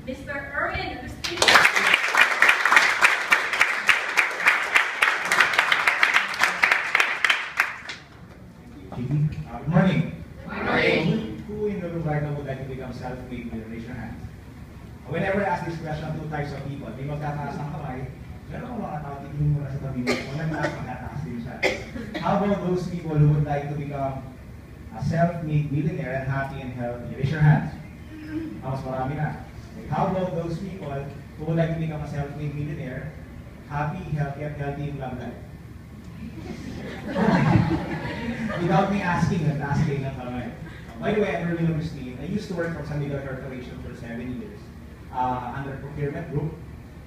Mr. Erwin Agustin. Good morning. Good morning. Who in the room right now would like to become self-made millionaire? Raise your hand. Whenever I ask this question, two types of people. May magtataas ng kamay. Meron ko mga tao, tignan mo na sa tabi mo. Kung magtataas din siya. How about those people who would like to become a self-made millionaire and happy and healthy? Raise your hands. Mas marami na. How about those people who would like to become a self-made millionaire, happy, healthy, and healthy in love life? Without me asking, nag-asking ng kamay. By the way, I'm Erwin Agustin. I used to work for San Miguel Corporation for 7 years under procurement group.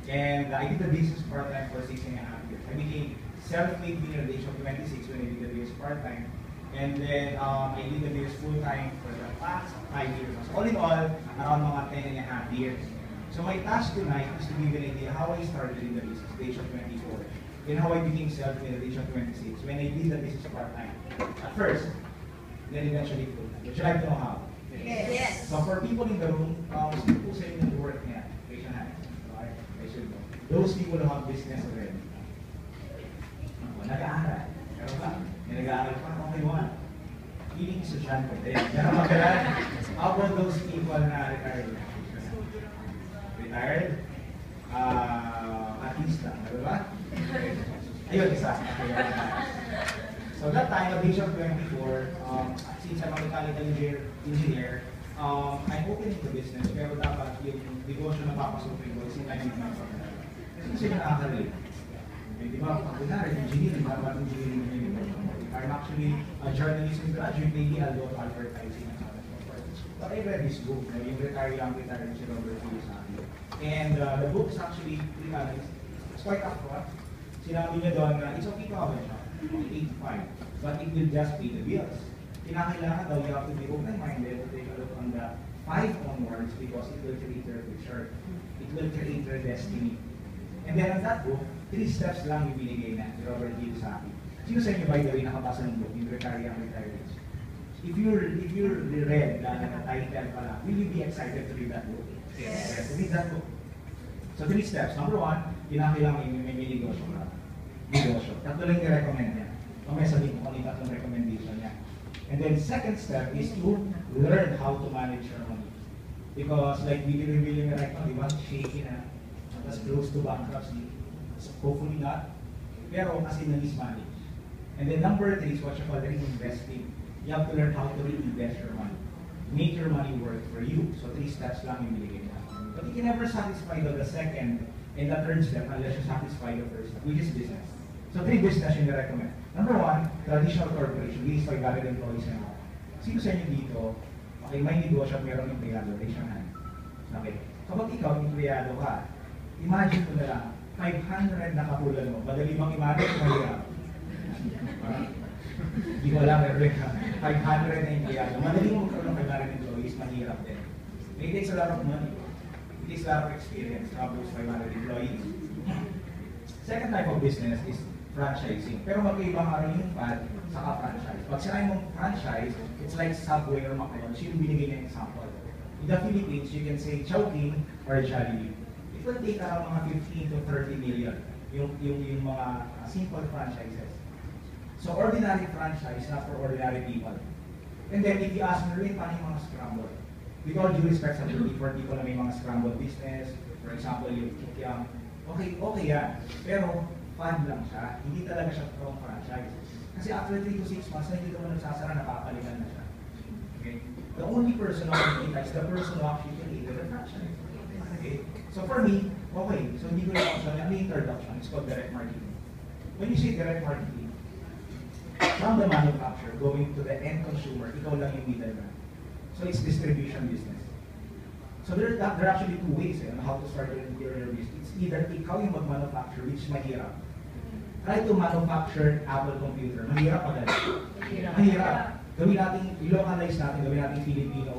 And I did the business part-time for 6.5 years. I became self-made millionaire at the age of 26 when I did the business part-time. And then I did the business full-time for the past 5 years. So all in all, around mga 10.5 years. So my task tonight is to give you an idea how I started in the business at the age of 24. And how I became self-made at the age of 26 when I did the business part-time. At first, then eventually full-time. Would you like to know how? Yes. So for people in the room, sino po sa inyo work niya? Raise your hands. Okay? I should know. Those people who have business already. Nag-aaral. Pero ba? May nag-aaral pa. Okay, one. Feeling estudyante ko din. Pero magalan. How about those people na retired? Retired? Artista. Ano ba? Ayun, isa. So that time, at the age of 24, since I'm a mechanical engineer, I'm opening the business, pero dapat yung negosyo na papasukin ko is in line with my partner. Kasi nakaka-relate. Di ba, pag kunwari, engineering, dapat engineering na yung negosyo mo. If I'm actually a journalism graduate, maybe I'll go to advertising and so on and so forth. But I read this book, yung Retire Young, Retire si Robert Kiyosaki. And the book is actually, it's quite accurate. Sinabi niya doon na it's okay to have a job, 8 to 5, but it will just pay the bills. Kinakailangan daw, you have to be open-minded to take a look on the 5 onwards because it will create your future. It will create your destiny. And then on that book, 3 steps lang yung binigay na ni Robert Kiyosaki. Sino sa inyo, by the way, nakabasa ng book, yung Retire Young, Retire Rich? If you read the title pala, will you be excited to read that book? Yes. Read that book. So 3 steps. Number 1, kinakailangan yung may negosyo ka. Negosyo. Tatlo lang i-recommend niya. Mamaya sabihin ko kung yung tatlong recommendation niya. And then second step is to learn how to manage your money. Because like we revealing right now, di ba? Shaky na. That's close to bankruptcy. So hopefully not. Pero kasi na-mismanage. And then number 3 is what you call investing. You have to learn how to reinvest your money. Make your money work for you. So 3 steps lang yung binigay niya. But you can never satisfy the second and the third step unless you satisfy the first step, which is business. So 3 business yung recommend. Number 1, traditional corporation, least 500 employees and more. Sino sa inyo dito, okay, may negosyo at meron empleyado, raise your hand. Okay. Kapag ikaw, empleyado ka, imagine mo na lang, 500 na kapulan mo, madali bang imagine mo nila? Hindi ko alam, pero 500 na empleyado, madali mo magkaroon ng 500 employees, mahirap din. It takes a lot of money. It takes a lot of experience to have those 500 employees. Second type of business is franchising. Pero magkaibang araw yung pad saka franchise. Pag sinabi mong franchise, it's like Subway or McDonald's. Yung binigay na example. In the Philippines, you can say Chowking or Jollibee. It will take around mga 15 to 30 million yung mga simple franchises. So ordinary franchise, not for ordinary people. And then if you ask me, rin, paano yung mga scramble? With all due respect sa for people na may mga scramble business, for example, yung Kikiam, okay yan. Pero fund lang siya, hindi talaga siya from franchise. Kasi after 3 to 6 months, na hindi naman nagsasara, napapalitan na siya. Okay? The only person who can is the person who actually created the franchise. Okay? So for me, okay, so hindi ko lang option, ano yung third option? It's called direct marketing. When you say direct marketing, from the manufacturer going to the end consumer, ikaw lang yung middleman. So it's distribution business. So there are actually 2 ways on how to start your business. It's either ikaw yung mag-manufacture, which is mahirap. Try to manufacture Apple computer. Mahirap pa dali. Mahirap. Gawin natin, i-localize natin, gawin natin Filipino,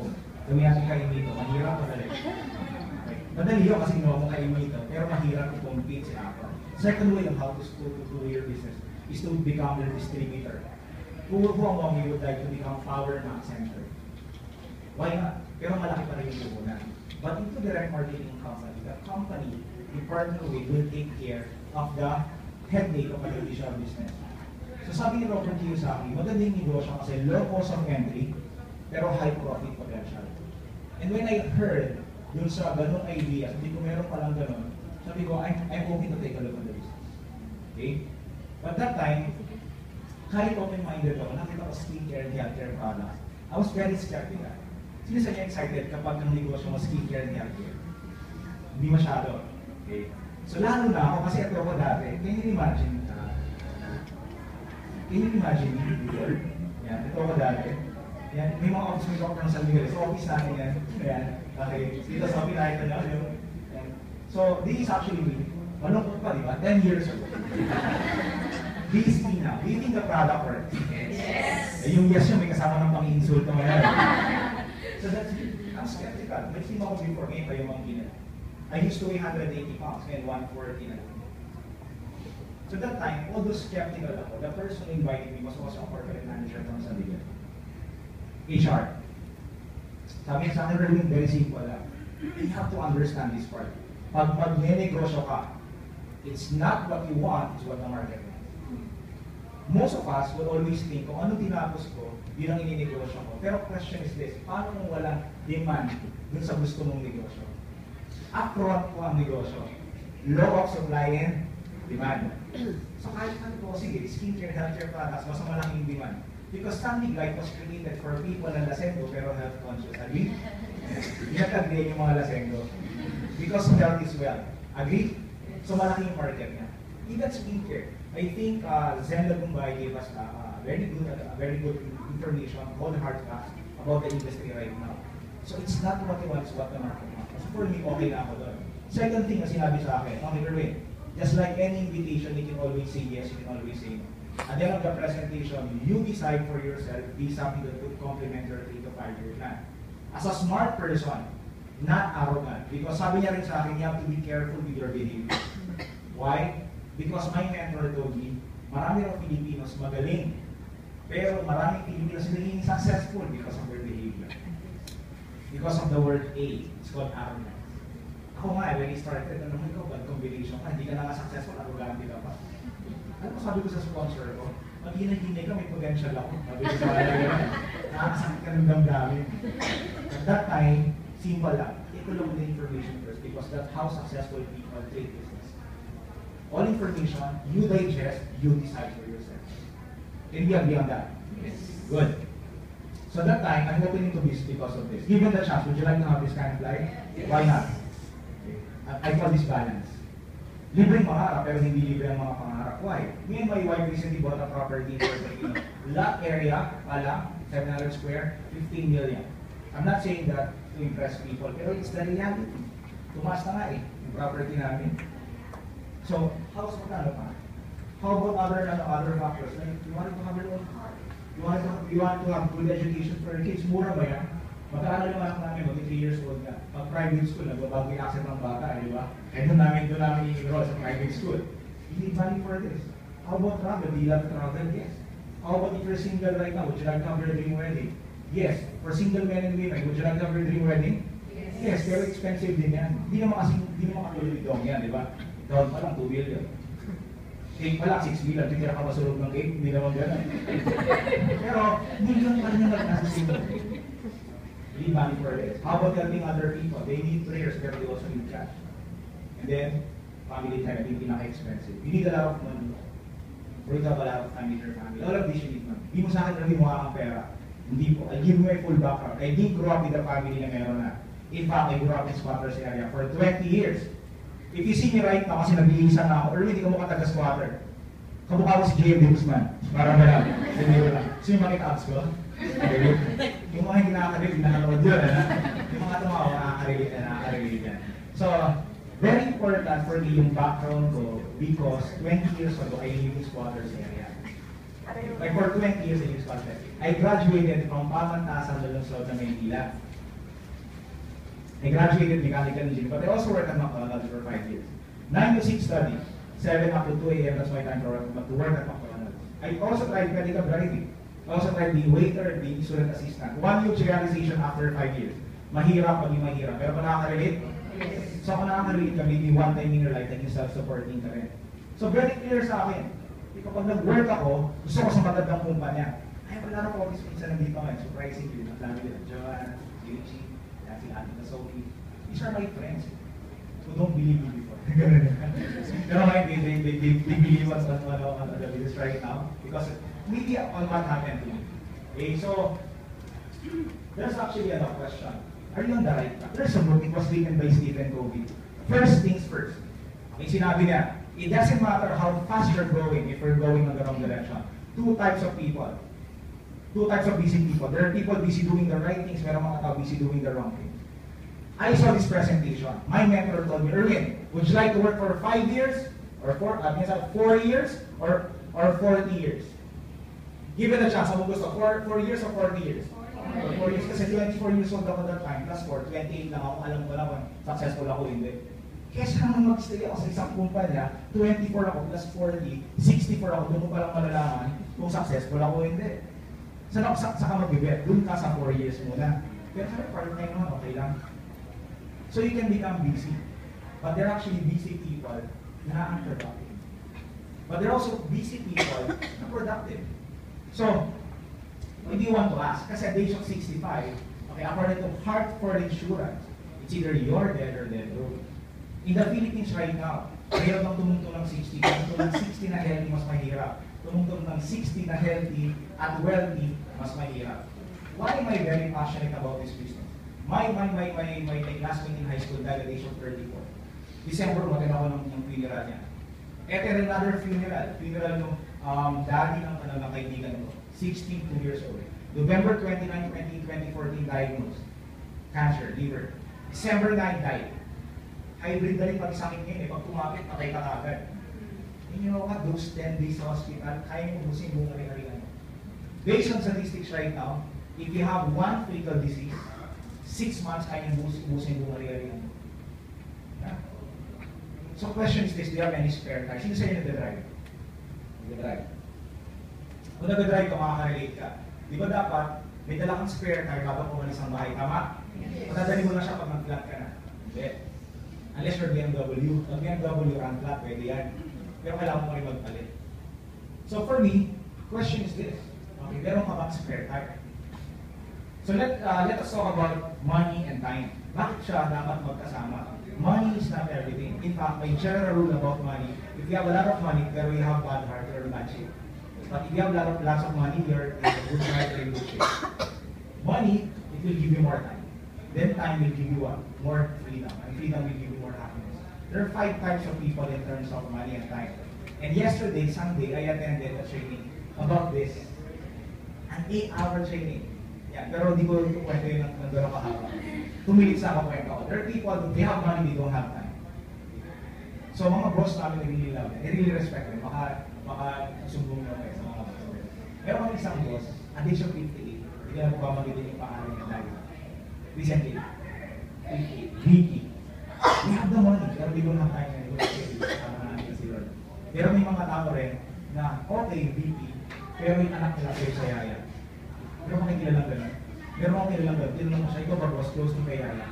gawin natin Kaimito. Mahirap pa dali. Okay. Madali yun kasi ginawa mo Kaimito, pero mahirap i-compete si Apple. Second way on how to do your business is to become your distributor. Who among you would like to become power max center? Why not? Pero malaki pa rin yung puhunan. But into direct marketing company, the company you partner with will take care of the headache of an initial business. So sabi ni Robert Q sa akin, magandang negosyo kasi low cost of entry, pero high profit potential. And when I heard dun sa ganung idea, sabi ko meron palang ganun, sabi ko, I'm open to take a look at the business. Okay? But that time, kahit open-minded ako, nakita ko skincare and healthcare products, I was very skeptical. Sino sa niya excited kapag ang negosyo mo skincare and healthcare? Hindi masyado. Okay? So lalo na ako, kasi ito ako dati, can you imagine before? Yan, ito ako dati. Yan, may mga office may ng San Miguel. So office natin yan. Yan, okay. Dito sa pinakita niyo, yung, yan. So this is actually me. Malungkot pa, di ba? 10 years ago. This me now. Do you think the product works? Yes. Eh, yung yes yun, may kasama ng pang-insulto ngayon. So that's me. I'm skeptical. May team ako before ngayon kayo mga gina. I used to weigh 180 pounds, ngayon 140 na. So that time, although skeptical ako, the person inviting me was also a corporate manager from San Miguel. HR. Sabi sa akin, Erwin, very simple lang. You have to understand this part. Pag mag-negosyo ka, it's not what you want, it's what the market wants. Most of us will always think, kung ano tinapos ko, yun ang ininegosyo ko. Pero question is this, paano kung walang demand dun sa gusto mong negosyo? Upfront ko ang negosyo. Law of supply and demand. So kahit ano po, sige, skincare, healthcare products, mas malaking demand. Because Standing Light was created for people na lasenggo pero health conscious. Agree? Pinag-agree yung mga lasenggo. Because health is wealth. Agree? So malaking market niya. Even skincare. I think Zen Lagumbay gave us very good information, all the hard facts about the industry right now. So it's not what you want, it's what the market wants. So for me, okay na ako doon. Second thing na sinabi sa akin, okay, Erwin, just like any invitation, you can always say yes, you can always say no. At the end of the presentation, you decide for yourself, be something that would complement your 3 to 5 year plan. As a smart person, not arrogant. Because sabi niya rin sa akin, you have to be careful with your behavior. Why? Because my mentor told me, marami ng Filipinos magaling, pero maraming Filipinos naging successful because of their behavior. Because of the word A, it's called arrogance. Ako nga, when I started, ano mo ikaw, bad combination ka, hindi ka na nga successful, arrogante ka pa. Ano ko sabi ko sa sponsor ko, pag hinay-hinay ka, may potential ako. Sabi ko sa kanya, nakakasakit ka ng damdamin. At that time, simple lang, take along the information first because that's how successful people take business. All information, you digest, you decide for yourself. Can we agree on that? Yes. Good. So that time, I'm opening to this because of this. Given the chance, would you like to have this kind of life? Yes. Why not? Okay. I call this balance. Libre ang pangarap, pero hindi libre ang mga pangarap. Why? Me and my wife recently bought a property in Puerto Rico. Lot area, pala, 700 square, 15 million. I'm not saying that to impress people, pero it's the reality. Tumaas na nga yung property namin. So, how's magkano pa? How about other factors? Like, you want to have your own car. You want to have good education for your kids. Mura ba yan? Magkano yung anak namin, mag 3 years old na. Pag private school, nagbabago yung accent ng bata, di ba? Eh, doon namin i-enroll sa private school. You need money for this. How about travel? Do you love to travel? Yes. How about if you're single right now? Would you like to have your dream wedding? Yes. For single men and women, would you like to have your dream wedding? Yes. Pero expensive din yan. Hindi naman katulad dong yan, di ba? Down pa lang, 2 billion. Cake pa lang, 6 billion. Titira ka masulog ng cake, hindi naman gano'n. Pero, million pa rin yung nasa single. Need money for this. How about helping other people? They need prayers, but they also need cash. And then, family time, I think pinaka-expensive. You need a lot of money. For example, a lot of time with your family. All of this you need money. Hindi mo sa akin sabi mukha kang pera. Hindi po. I give you my full background. I didn't grow up with a family na meron na. In fact, I grew up in squatters area for 20 years. If you see me right now, kasi nag-iisa na ako, Erwin, hindi ka mukha taga-squatter. Kamukha ko si J.M. de Guzman. Parang na lang. So yung mga abs ko, yung mga hindi nakaka-relate, nakakawad yun. Yung mga tumawa, nakaka-relate yan. So, very important for me yung background ko because 20 years ago, I live in squatters area. Like for 20 years, I live in squatters. I graduated from Pamantasan sa Lungsod ng Maynila. I graduated mechanical engineering, but I also worked at McDonald's for 5 years. 9 to 6 study, 7 up to 2 a.m. That's my time to work at McDonald's. I also tried medical driving. I also tried being waiter, being student assistant. 1 huge realization after 5 years. Mahirap, maging mahirap. Pero ba nakaka-relate? So kung nakaka-relate ka, maybe one time in your life, naging self-supporting ka rin. So very clear sa akin. Kapag nag-work ako, gusto ko sa magandang kumpanya. Ay, wala na po office minsan nandito ngayon. Surprisingly, ang dami nila. Joanne, Gigi, si Ate na Sophie. These are my friends who don't believe me before. Pero ngayon, they believe us on the videos right now because maybe on what happened to me. Okay, so there's actually a question. Are you on the right track? There's a book, it was written by Stephen Covey. First things first. Okay, sinabi niya, it doesn't matter how fast you're going if you're going in the wrong direction. Two types of people. Two types of busy people. There are people busy doing the right things, meron mga tao busy doing the wrong things. I saw this presentation. My mentor told me, Erwin, would you like to work for 5 years? Or 4 years? Or 40 years? Give it a chance. Ano gusto? 4 years or 40 years? 4 years. Kasi 24 years old ako that time. Plus 4, 28 lang ako. Alam ko lang kung successful ako hindi. Kesa naman mag-stay ako sa isang kumpanya, 24 ako plus 40, 64 ako, doon ko palang malalaman kung successful ako hindi. Saan ka mag-bet? Doon ka sa 4 years muna. Pero sa part-time naman, okay lang. So you can become busy. But there are actually busy people na unproductive. But there are also busy people na productive. So, if you want to ask, kasi at the age of 65, okay, according to Hartford Insurance, it's either you're dead or dead broke. In the Philippines right now, mayroon ng tumungtong ng 60. Tumungtong ng 60 na healthy, mas mahirap. Tumungtong ng 60 na healthy at wealthy, mas mahirap. Why am I very passionate about this business? My classmate in high school died at the age of 34. December, maganda ako ng funeral niya. Ito rin another funeral ng daddy ng kaibigan ko, 62 years old. November 29, 2014, diagnosed. Cancer, liver. December 9, died. Hybrid na rin pag sakit ngayon eh. Pag tumapit, patay ka agad. And you know what? Those 10 days sa hospital, kaya mo ubusin buong kari-karihan mo. Based on statistics right now, if you have one fatal disease, 6 months kaya mo ubusin buong kari-karihan mo. Yeah. So question is this, do you have any spare time? Sino sa'yo nagdadrive? Nagdadrive. Kung nagdadrive ka, makaka-relate ka. Di ba dapat, may dala kang spare time bago pumalis ang bahay, tama? Matadali mo na siya pag nag-flat ka na. Hindi. Unless you're BMW. Pag BMW run flat, pwede yan. Pero kailangan mo rin magpalit. So for me, question is this. Okay, meron ka bang spare time? So let us talk about money and time. Bakit siya dapat magkasama? Money is not everything. In fact, may general rule about money. If you have a lot of money, pero you have bad heart, you're bad shape. But if you have lots of money, you're in good heart, you're in good shape. Money, it will give you more time. Then time will give you what? More freedom. And freedom will give you more happiness. There are 5 types of people in terms of money and time. And yesterday, Sunday, I attended a training about this. An 8-hour training. Yeah, pero di ko kwento yun ng gano'ng kahaba. 2 minutes na ako kwento ko. There are people, they have money, they don't have time. So mga boss namin, I really love them. I really respect them. Baka sumbong nyo kayo sa mga boss. Pero kung isang boss, at age of 58, hindi na pagmamagitin yung pangalan niya dahil. Recently, Vicky. We have the money, pero we don't have time na negotiate. Pero may mga tao rin na, okay, Vicky, pero yung anak nila kayo sa yaya. Pero makikilalang gano'n. Pero makikilalang gano'n, tinanong mo siya, ikaw ba boss, close to kay yaya?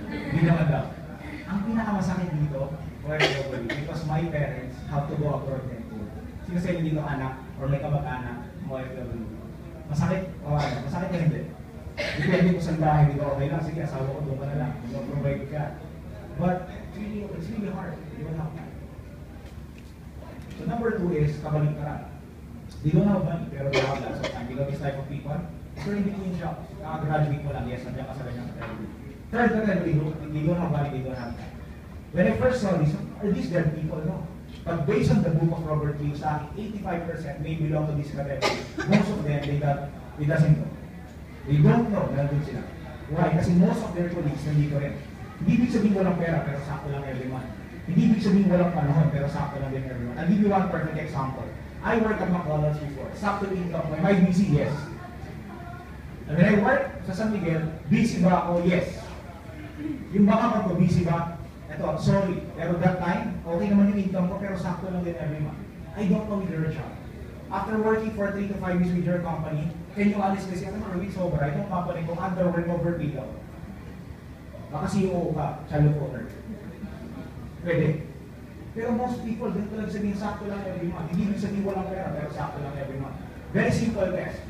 Hindi naman daw. Ang pinakamasakit dito, because my parents have to go abroad and go. Sino sa inyo dito anak, or may kamag-anak, OFW? Masakit? O ano? Masakit na hindi? Depende ko sa bahay dito, okay lang, sige, asawa ko doon ka na lang, provide ka. But it's really hard, you don't have time. So number 2 is kabaligtaran. They don't have money, pero they have lots of time. You know this type of people? So in between jobs, graduate mo lang, yes, nandiyan ka sa kanyang category. Third category, they don't have money, they don't have time. When I first saw this, are these dead people? No. But based on the book of Robert Kiyosaki, 85% may belong to this category. Most of them, they doesn't know. They don't know na nandun sila. Why? Kasi most of their colleagues nandito rin. Hindi ibig sabihin walang pera, pero sakto lang every month. Hindi ibig sabihin walang panahon, pero sakto lang din every month. I'll give you one perfect example. I worked at McDonald's before. Sakto income ko. Am I busy? Yes. And when I work sa San Miguel, busy ba ako? Yes. Yung baka ko, busy ba? Ito, sorry. Pero that time, okay naman yung income ko, pero sakto lang din every month. I don't know with your job. After working for 3 to 5 years with your company, can you honestly say, ano, Erwin, sobra, itong company ko, underwork overpaid ako. Baka CEO ka, shallow owner. Pwede. Pero most people, dito talaga sabihin, sakto lang every month. Hindi ibig sabihin walang pera, pero sakto lang every month. Very simple test.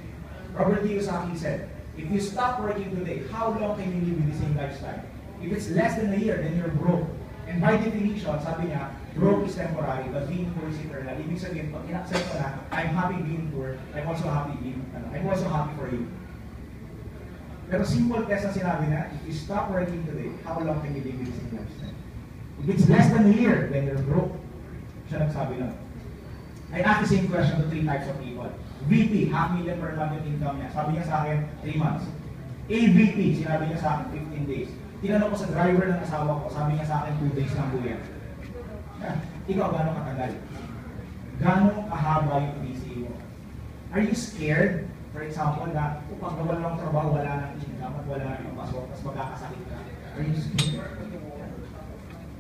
Robert Kiyosaki said, if you stop working today, how long can you live with the same lifestyle? If it's less than a year, then you're broke. And by definition, sabi niya, broke is temporary, but being poor is eternal. Ibig sabihin, pag in-accept ko na, I'm happy being poor, I'm also happy for you. Pero simple test na sinabi na, if you stop working today, how long can you live with the same lifestyle? If it's less than a year, then you're broke. Siya nagsabi lang. I asked the same question to 3 types of people. VP, $500,000 per month yung income niya. Sabi niya sa akin, 3 months. AVP, sinabi niya sa akin, 15 days. Tinanong ko sa driver ng asawa ko, sabi niya sa akin, 2 days lang po yan. Ikaw, gano'ng katagal? Gano'ng kahaba yung PC mo? Are you scared, for example, na pag nawala ng trabaho, wala nang income at wala nang pasok, tapos magkakasakit ka? Are you scared?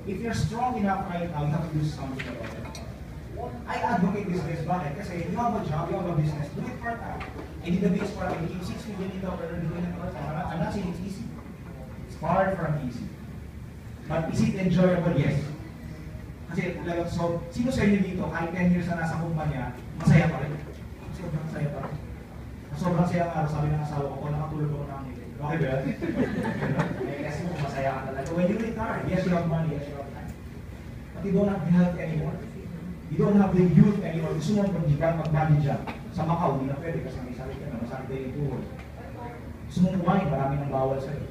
If you're strong enough right now, you have to do something about it. I advocate business. Bakit? Kasi you have a job, you have a business, do it part-time. And in the biggest part, if you keep 6 million in the order, doing it part-time, I'm not saying it's easy. It's far from easy. But is it enjoyable? Yes. Kasi, so, sino sa inyo dito, kahit 10 years na nasa kumpanya, masaya pa rin? Sobrang masaya pa rin. Sobrang saya nga, sabi ng asawa ko, nakatulog ako ng okay ba? Kasi mo, masaya ka talaga. When you retire, yes, you have money, yes, you have time. But you don't have health anymore. You don't have the youth anymore. Gusto mo mag-manage dyan. Sa Macau, hindi na pwede kasi may sakit ka na, masakit na yung tuhod. Gusto mo kumain, marami nang bawal sa'yo.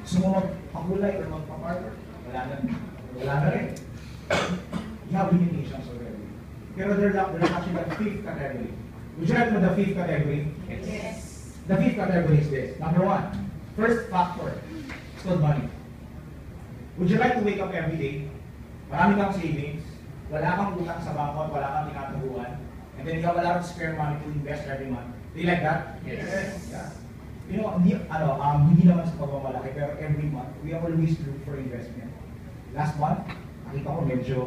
Gusto mo magpakulay or magpapartner, wala na rin. You have limitations already. Pero there's actually the 5th category. Would you like to know the 5th category? Yes. The 5th category is this. Number 1, first factor. It's called money. Would you like to wake up every day? Marami kang savings, wala kang utang sa bangko, wala kang tinatabuhan, and then you have a lot of spare money to invest every month. Do you like that? Yes. Yeah. You know, hindi naman sa pagmamalaki, pero every month, we always look for investment. Last month, nakita ko medyo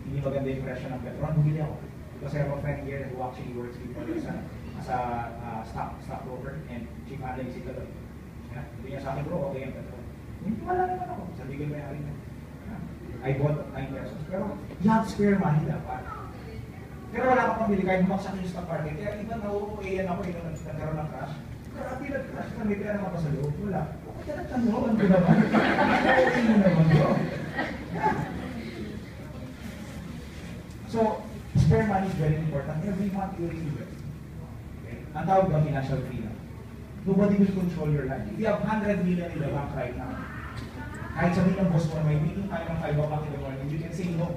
hindi maganda yung presyo ng petrol, bumili ako. Because I have a friend here who actually works before this as a stockbroker and chief analyst ito. Yeah. Sabi niya sa akin, bro, okay yung petrol. Hindi wala naman ako. Sabi ko may harin na. I bought 9 pesos. Pero you have spare money dapat. Pero wala ka pang bili kahit bumaksak yung stock market. Kaya iba nauuwian ako yung nagkaroon ng crash. Pero at nag-crash ka, may pera naman pa sa loob. Wala. Okay na tanong ko naman. Okay mo naman yun. So, spare money is very important. Every month you invest. Okay? Ang tawag ba financial freedom? Nobody will control your life. If you have 100 million in the bank right now, kahit sabihin ng boss mo na may meeting tayo ng 5 o'clock in the morning, you can say no.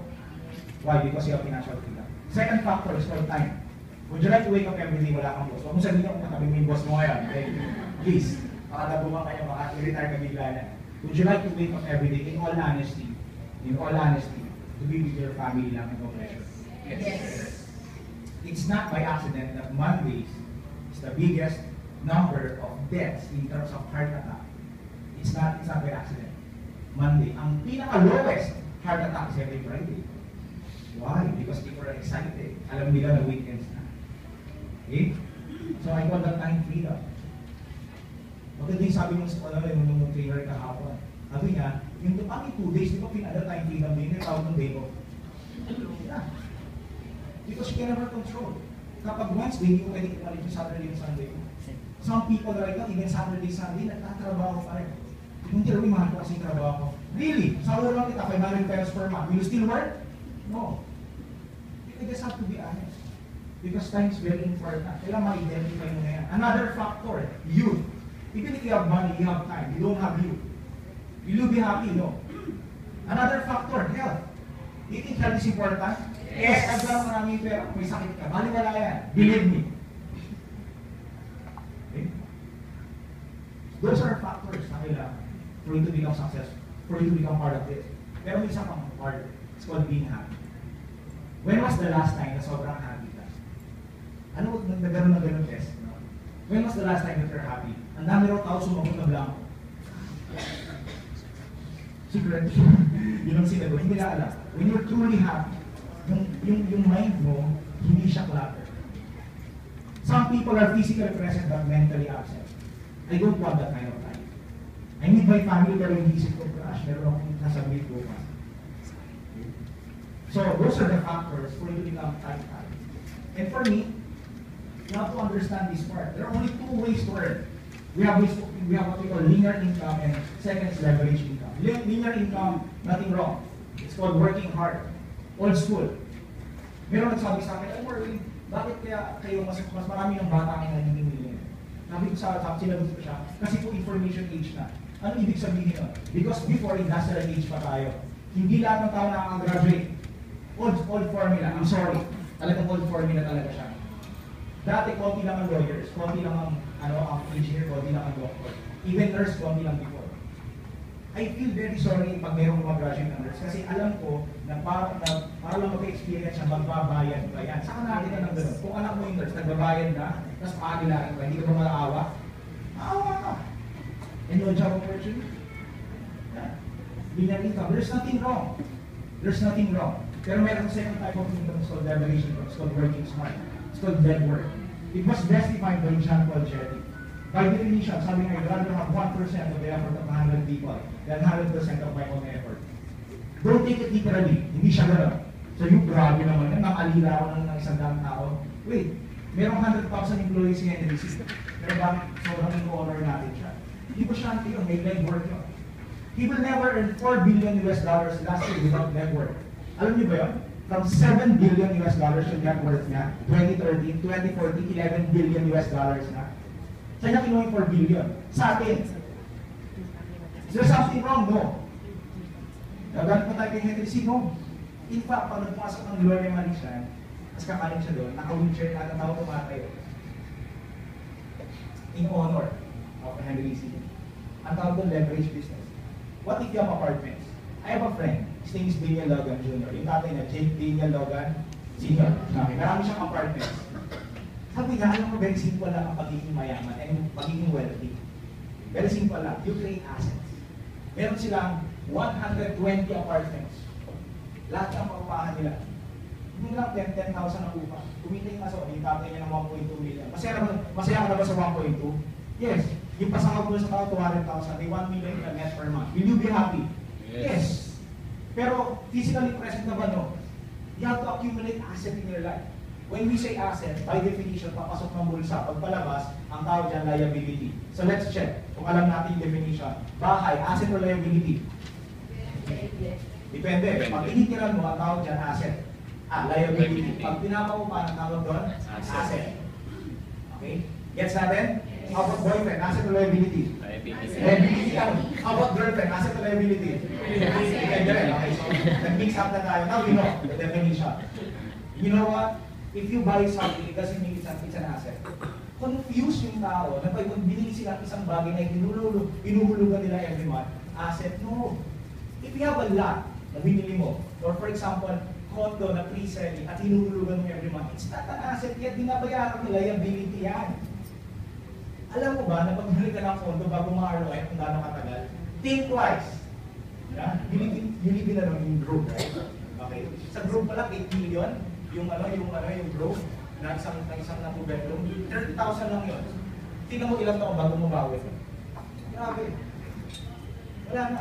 Why? Because you have financial freedom. Second factor is called time. Would you like to wake up every day wala kang boss? Huwag mo sabihin kung katabi mo yung boss mo ngayon. Okay? Please, makatabuhan kayo, maka-retire ka bigla na. Would you like to wake up every day in all honesty, to be with your family lang and no pressure? Yes. It's not by accident that Mondays is the biggest number of deaths in terms of heart attack. It's not by accident. Monday, ang pinaka-lowest heart attack is every Friday. Why? Because people are excited. Alam nila na weekends na. Okay? So I call that time freedom. Maganda yung sabi mo sa yung trainer kahapon. Sabi niya, yung ang 2 days, di ba pinada time freedom din, yung tawag ng day off. Yeah. Because you can never control. Kapag Wednesday, hindi ko pwede kumalit yung Saturday and Sunday. Some people right now, even Saturday, Sunday, nagtatrabaho pa rin. Hindi rin mahal ko kasi yung trabaho ko. Really? Sa lang kita, 500 pesos per month. Will you still work? No. You just have to be honest. Because time is very important. Kailangan ma-identify mo na yan. Another factor, youth. Even if you have money, you have time. You don't have youth. Will you be happy? No. Another factor, health. Do you think health is important? Yes. Pag lang maraming pera, may sakit ka. Baliwala yan. Believe me. Okay? Those are factors na kailangan for you to become successful, for you to become part of this. Pero may isang pang part, it's called being happy. When was the last time na sobrang happy ka? Ano nagkaroon ng ganun test? No? When was the last time that you're happy? Ang dami raw tao sumagot na blanco. Secret. Yun ang sinagot. Hindi na alam. When you're truly happy, yung mind mo, hindi siya clutter. Some people are physically present but mentally absent. I don't want that kind of life. I need my family pero hindi isip ko, gosh, meron akong nasabit ko pa. So those are the factors for you to become type I. And for me, you have to understand this part. There are only two ways to earn. We have what we call linear income and second is leverage income. Linear income, nothing wrong. It's called working hard. Old school. Meron nagsabi sa akin, Erwin, bakit kaya kayo mas marami ng bata ngayon na hindi millionaire? Sabi ko sinagot ko siya, kasi po information age na. Ano ibig sabihin nun? Because before industrial age pa tayo, hindi lahat ng tao nakaka-graduate. Old formula, I'm sorry. Talagang old formula talaga siya. Dati, konti lang ang lawyers, konti lang ang engineer, konti lang ang doctor. Even nurse, konti lang before. I feel very sorry pag mayroong mag-graduate ng nurse kasi alam ko na para lang mag-experience siya, magbabayad ba yan. Saka natin na ng gano'n. Kung anak mo yung nurse, nagbabayad na, tapos paagilaran ka, hindi ka ba malaawa? Maawa ka. And no job opportunity. Linear income. There's nothing wrong. There's nothing wrong. Pero meron second type of income, it's called leverage income, it's called working smart. It's called net worth. It was justified by John Paul Getty. By definition, sabi nga, I'd rather have 1% of the effort of 100 people than 100% of my own effort. Don't take it literally. Hindi siya gano'n. So yung grabe naman, nakalila ako ng isang daang tao. Wait, merong 100,000 employees ngayon in the pero bakit sobrang in-honor natin siya? Hindi ko siya yun, may net worth yun. He will never earn $4 billion last year without net worth. Alam niyo ba yun? From $7 billion yung net worth niya, 2013, 2014, $11 billion na. Saan niya kinuha yung 4 billion? Sa atin. Is there something wrong? No. Nagalit pa tayo kay Henry C. No. In fact, pag nagpasok ng Gloria Marishan, mas kakaling siya doon, naka-wheelchair na ang tao tumatayo. In honor of Henry C. Ang tawag doon, leverage business. What if you have apartments? I have a friend. His name is Daniel Logan Jr. Yung tatay niya, Daniel Logan Sr. Marami siyang apartments. Sabi niya, alam mo, very simple lang ang pagiging mayaman and pagiging wealthy. Very simple lang. You create assets. Meron silang 120 apartments. Lahat ng paupahan nila. Hindi lang 10,000 ang upa. Kumita yung aso, yung tatay niya ng 1.2 million. Masaya ka na ba sa 1.2? Yes. Yung pasangag mo sa tao, 200,000. May 1 million ka net per month. Will you be happy? Yes. Pero physically present na ba, no? You have to accumulate asset in your life. When we say asset, by definition, papasok ng bulsa. Pag palabas, ang tawag dyan, liability. So let's check kung alam natin yung definition. Bahay, asset or liability? Depende. Pag initiran mo, ang tawag dyan, asset. Liability. Pag pinapaupa, ang tawag doon, asset. Okay? Gets natin? How about boyfriend, asset or liability? Liability. How about girlfriend, asset or liability? Depende rin. Okay, so nag-mix up na tayo. Now we know the definition. You know what? If you buy something, it doesn't mean it's an asset. Confuse yung tao na pag binili silang isang bagay na inuhulugan nila every month, asset, no. If you have a lot na binili mo, or for example, condo na pre-selling at inuhulugan mo every month, it's not an asset yet, binabayaran mo liability yan. Alam mo ba na pag bili ka ng condo bago ma-ROI kung gaano katagal, think twice. Bilibin na lang yung group, right? Okay. Sa group pala, 8 million. Yung growth na isang na 2 bedroom, 30,000 lang yun. Tingnan mo ilang taon bago mo bawi. Grabe. Wala na.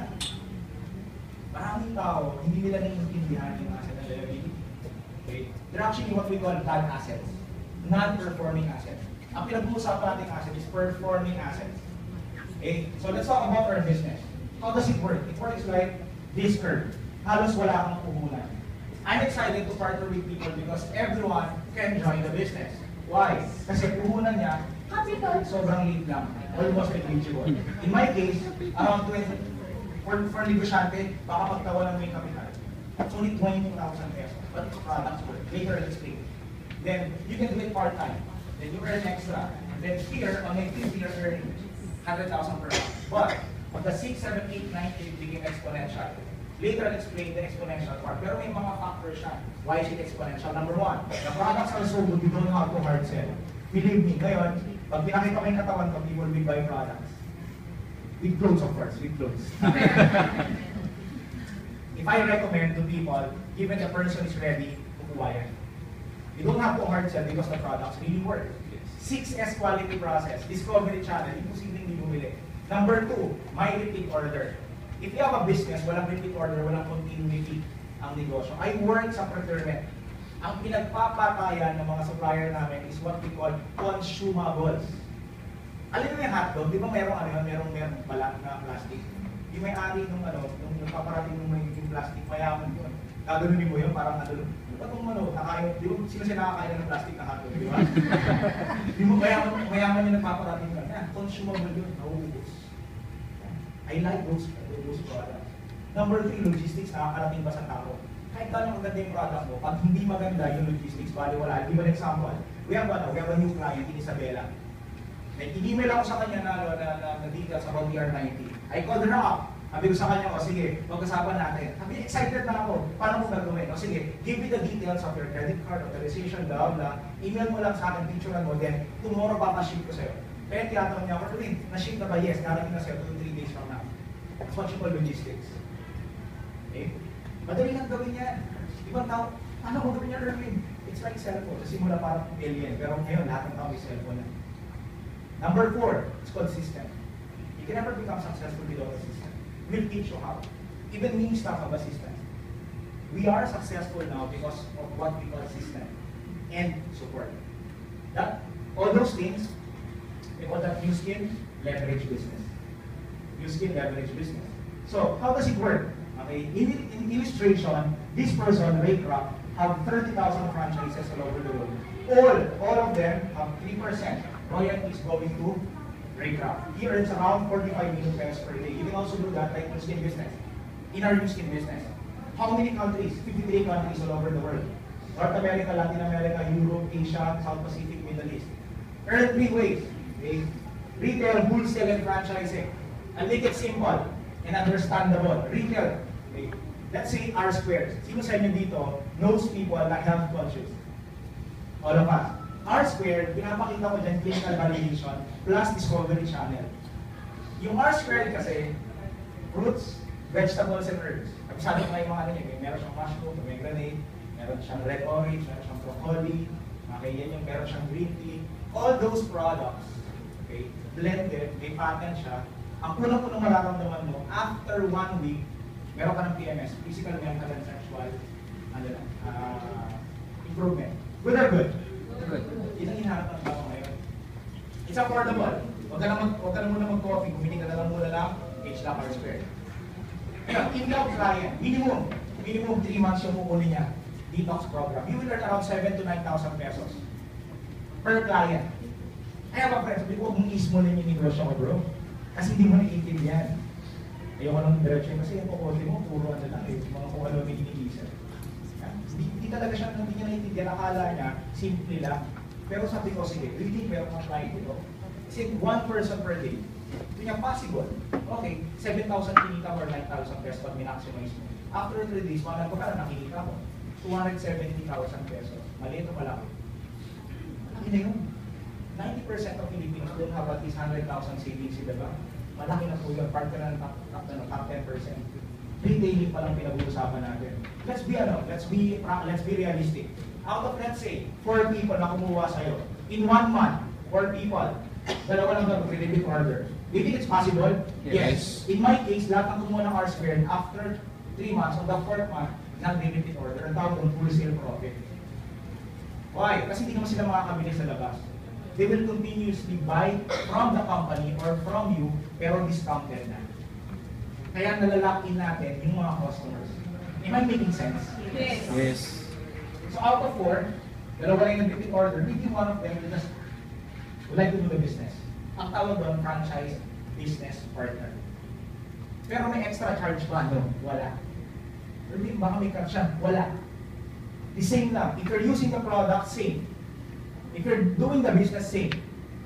Maraming tao, hindi nila naiintindihan yung asset na liability. Okay? They're actually what we call bad assets. Non-performing assets. Ang pinag-uusapan nating asset is performing assets. Okay? So let's talk about our business. How does it work? It works like this curve. Halos wala kang puhunan. I'm excited to partner with people because everyone can join the business. Why? Kasi puhunan niya, sobrang liit lang. Almost negligible. In my case, around 20, for negosyante, baka pagtawanan mo yung capital. It's only 22,000 pesos. But it's products work. Later, I'll explain. Then, you can do it part-time. Then you earn extra. Then here, on my fifth year, earning 100,000 per month. But, on the 6, 7, 8, 9, it became exponential. Later, I'll explain the exponential part. Pero may mga factors siya. Why is it exponential? Number one, the products are so good, you don't have to hard sell. Believe me, ngayon, pag pinakita ko yung katawan ko, people will buy products. With clothes, of course, with clothes. If I recommend to people, given the person is ready, kukuha yan. You don't have to hard sell because the products really work. 6S quality process, discovery channel, imposibleng hindi bumili. Number 2, may repeat order. If you have a business, walang repeat order, walang continuity ang negosyo. I work sa procurement. Ang pinagpapatayan ng mga supplier namin is what we call consumables. Alam mo yung hotdog, di ba merong balat na plastic? Yung may-ari nung nung nagpaparating ng yung plastic, mayaman yun. Gaganunin mo yun, parang ano ba itong nakain, di ba sino siya nakakain ng plastic na hotdog, di ba? Di mo mayaman yung nagpaparating yun. Consumable yun, nauubos. I like those products. Number 3, logistics, nakakarating ba sa tao? Kahit gano'ng maganda yung product mo, pag hindi maganda yung logistics, bali wala. Give an example. We have a new client in Isabela. I-email ako sa kanya na details about the R90. I called her up. Sabi ko sa kanya, sige, pag-usapan natin. Sabi, excited na ako. Paano mo gagawin? Sige, give me the details of your credit card, authorization, blah, blah. Email mo lang sa akin, picturean mo, then tomorrow papaship ko sa'yo. Kaya tinatanong niya ako, Erwin, na-ship na ba? Yes, darating na sa'yo 2-3 days from now. That's what you call logistics. Okay? Madali lang gawin yan. Ibang tao, ano mo gawin niya, Erwin? It's like cellphone. Sa simula parang alien, pero ngayon lahat ng tao may cellphone na. Number 4, it's called system. You can never become successful without a system. We'll teach you how. Even me stuff have a system. We are successful now because of what we call system and support. All those things, we call that new skill, leverage business. New skill, leverage business. So, how does it work? Okay, in illustration, this person, Ray Kroc, have 30,000 franchises all over the world. All of them have 3% royalties going to Ray Kroc. He earns around 45 million pesos per day. You can also do that like skin business. In our skin business. How many countries? 53 countries all over the world. North America, Latin America, Europe, Asia, South Pacific, Middle East. Earn 3 ways. Okay? Retail, wholesale, and franchising. I'll make it simple and understandable. Retail. Okay? Let's say R squared. Sino sa inyo dito knows people that health conscious? All of us. R squared, pinapakita ko dyan clinical validation plus discovery channel. Yung R squared kasi, fruits, vegetables, and herbs. Sabi ko kayo mga ano niya, meron siyang mushroom, pomegranate, meron siyang red orange, meron siyang broccoli, okay, yan yung meron siyang green tea. All those products, okay, blended, may patent siya. Ang unang-unang mararamdaman mo, after 1 week, meron ka ng PMS, physical, mental, and sexual improvement. Good or good? Good. Yun ang hinahanap ng tao ngayon. It's affordable. Huwag ka na muna mag-coffee, bumili ka na lang muna lang, H lang R squared. Ngayon, in-love client, minimum 3 months yung kukunin niya, detox program. You will earn around 7,000 to 9,000 pesos per client. I have a friend, sabi ko, huwag mong ismolin yung negosyo ko, bro. Kasi hindi mo naiintindihan. Ayoko lang direction kasi yung kukunti mo, puro ano lang, mga kung ano may iniisip. Hindi talaga siya, hindi niya naiintindihan, akala niya, simple lang. Pero sabi ko, sige, really, meron kang client ito. Kasi 1 person per day. Ito niya possible. Okay, 7,000 kinita or 9,000 pesos pag minaximize mo. After 3 days, mga nagpapala nakikita mo. 270,000 pesos. Maliit o malaki? Malaki na yun. 90% of Filipinos don't have at least 100,000 savings in the bank. Malaki na po yun. Part ka na ng top 10%. Retailing pa lang pinag-uusapan natin. Let's be realistic. Out of, let's say, 4 people na kumuha sa'yo, in 1 month, 4 people, dalawa lang mag-credit order. Do you think it's possible? Yes. In my case, lahat ng kumuha ng R squared, after 3 months, on the 4th month, nag-limited order. Ang tawag ng full sale profit. Why? Kasi hindi naman sila makakabili sa labas. They will continuously buy from the company or from you, pero discounted na. Kaya nalalak in natin yung mga customers. Am I making sense? Yes. So out of 4, dalawa lang yung nag-repeat order, maybe one of them will just would like to do the business. Ang tawag doon, franchise business partner. Pero may extra charge ba? No, wala. Pero baka may catch siya, wala. The same lang. If you're using the product, same. If you're doing the business, same.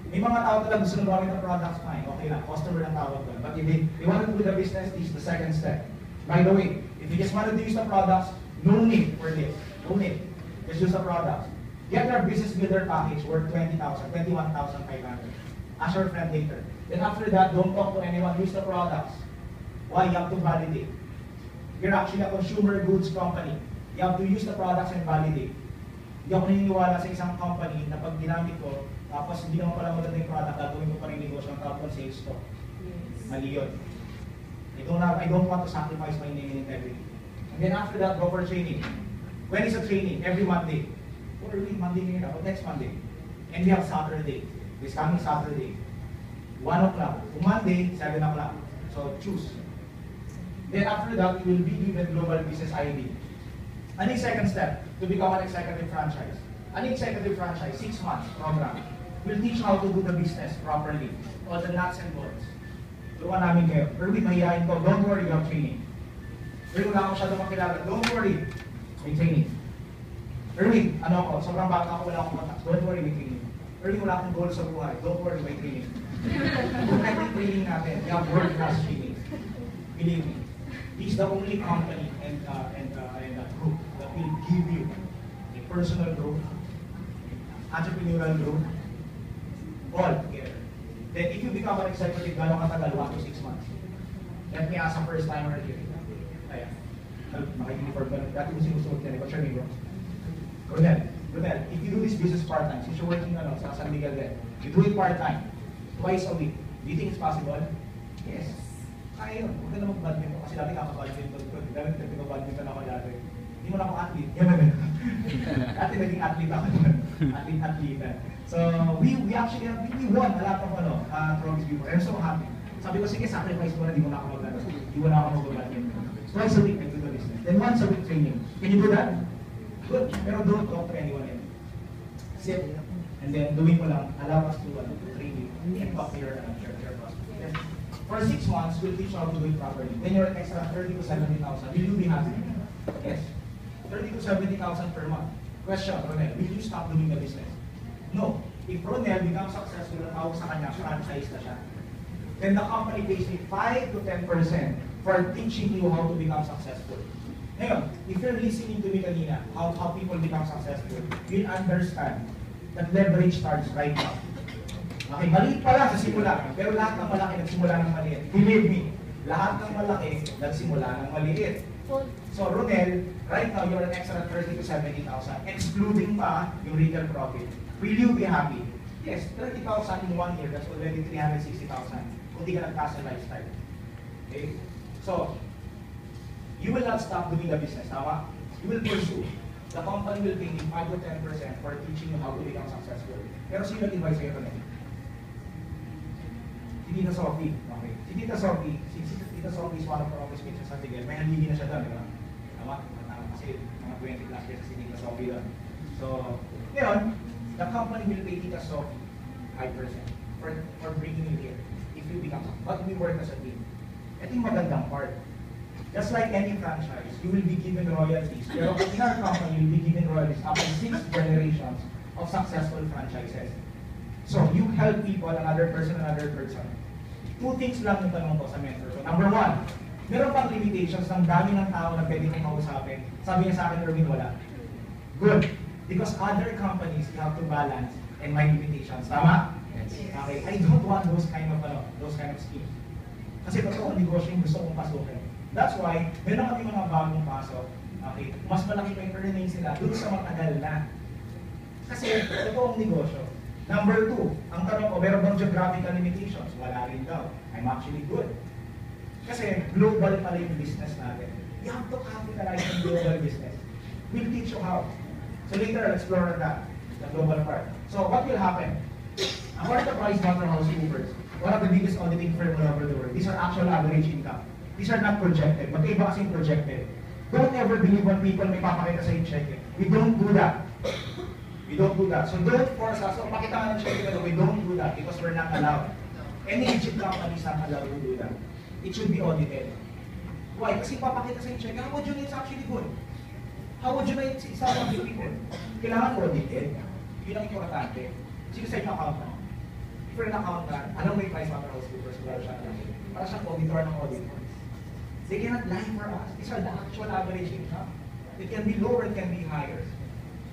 May mga tao talaga gusto na gawin ng products, fine. Okay lang, customer lang tawag doon. But if they want to do the business, this is the second step. By the way, if you just wanted to use the products, no need for this. No need. Just use the products. Get our business builder package worth 20,000, 21,500. Ask your friend later. Then after that, don't talk to anyone. Use the products. Why? You have to validate. You're actually a consumer goods company. You have to use the products and validate. Hindi ako naniniwala sa isang company na pag ginamit ko, tapos hindi naman pala maganda yung product, gagawin ko pa rin negosyo ang tawag ng sales ko. Mali yun. I don't want to sacrifice my name and integrity. And then after that, go for training. When is a training? Every Monday. Or Monday ngayon ako, next Monday. And we have Saturday. This coming Saturday. 1 o'clock. Monday, 7 o'clock. So choose. Then after that, you will be given Global Business ID. Ano yung second step? To become an executive franchise. Ano yung executive franchise? 6 months program. We'll teach you how to do the business properly. All the nuts and bolts. Turuan namin kayo. Erwin, mahihain ko. Don't worry, you have training. Erwin, wala ako masyadong makilala. Don't worry. May training. Erwin, ano ako? Sobrang bata ako, wala akong contacts. Don't worry, may training. Erwin, wala akong goal sa buhay. Don't worry, may training. Kung natin training natin, we have world-class training. Believe me. He's the only company and a group that will give you a personal growth, entrepreneurial growth, all together. Then if you become an executive, gano'ng katagal? 1 to 6 months. Let me ask a first timer here. Ayan. Maka-uniform ka na. Dati ko sinusuot yan. What's your name, bro? Ronel, if you do this business part-time, since you're working sa San Miguel then, you do it part-time, twice a week. Do you think it's possible? Yes. Kaya yun. Huwag ka na mag-badminton. Kasi dati kakabadminton ko. Dati nag-badminton ako dati. Hindi mo na ako athlete. Yan na. Dati naging athlete ako. Athlete. So, we actually won a lot of trophies before. I'm so happy. Sabi ko, sige, sacrifice mo na, di mo na ako mag-ano. Di mo na ako mag-badminton. Twice a week, I do the business. Then once a week training. Can you do that? Good. Pero don't talk to anyone else. Sit. And then, doing mo lang, allow us to train you. And talk to your prospect. For 6 months, we'll teach you how to do it properly. Then you're an extra 30 to 70,000. Will you be happy? Yes. 30 to 70,000 per month. Question, Ronel, will you stop doing the business? No. If Ronel becomes successful at tawag sa kanya, franchise na siya. Then the company pays me 5 to 10% for teaching you how to become successful. Ngayon, if you're listening to me kanina, how people become successful, you'll understand that leverage starts right now. Okay, maliit pa lang sa simula, pero lahat ng malaki nagsimula ng maliit. Believe me, lahat ng malaki nagsimula ng maliit. So Ronel, right now you're an extra 30 to 70,000, excluding pa yung retail profit. Will you be happy? Yes, 30,000 in 1 year, that's already 360,000. Kung di ka nagkasa lifestyle. Okay? So, you will not stop doing the business, tama? You will pursue. The company will pay you 5 to 10% for teaching you how to become successful. Pero sino nag-advise sa'yo Ronel? Si Tita Sophie. Okay. Si Tita Sophie is one of our office mates sa San Miguel. May haligi na siya doon, di ba? Tama? Kasi mga 20 plus years si Tita Sophie doon. So, ngayon, the company will pay Tita Sophie 5% for bringing you here. If you become successful. But we work as a team. Ito yung magandang part. Just like any franchise, you will be given royalties. Pero in our company, you will be given royalties after 6 generations of successful franchises. So, you help people, another person. 2 things lang yung tanong ko sa mentor ko. Number 1, meron pang limitations ng dami ng tao na pwede kong kausapin. Sabi niya sa akin, Erwin, wala. Good. Because other companies, you have to balance and my limitations. Tama? Yes. Okay. I don't want those kind of schemes. Kasi totoo ang negosyo yung gusto kong pasukin. That's why, meron kami mga bagong pasok. Okay. Mas malaki pa yung earnings sila dun sa matagal na. Kasi totoo ang negosyo. Number 2, ang tanong ko, meron bang geographical limitations? Wala rin daw. I'm actually good. Kasi global pala yung business natin. You have to capitalize on global business. We'll teach you how. So later, I'll explore that, the global part. So what will happen? Ang Enterprise PricewaterhouseCoopers, one of the biggest auditing firm all over the world, these are actual average income. These are not projected. Magkaiba kasing projected. Don't ever believe when people may papakita sa yung check. We don't do that. We don't do that. So don't force us. So pakita nga ng check, we don't do that because we're not allowed. Any legit company is not allowed to do that. It should be audited. Why? Kasi papakita sa yung check, how would you know it's actually good? How would you know it's actually good? Kailangan audited. Yun ang importante. Sino sa inyo accountant? If you're an accountant, alam mo yung PricewaterhouseCoopers, para siyang auditor ng auditors. They cannot lie for us. These are the actual average income. It can be lower, it can be higher.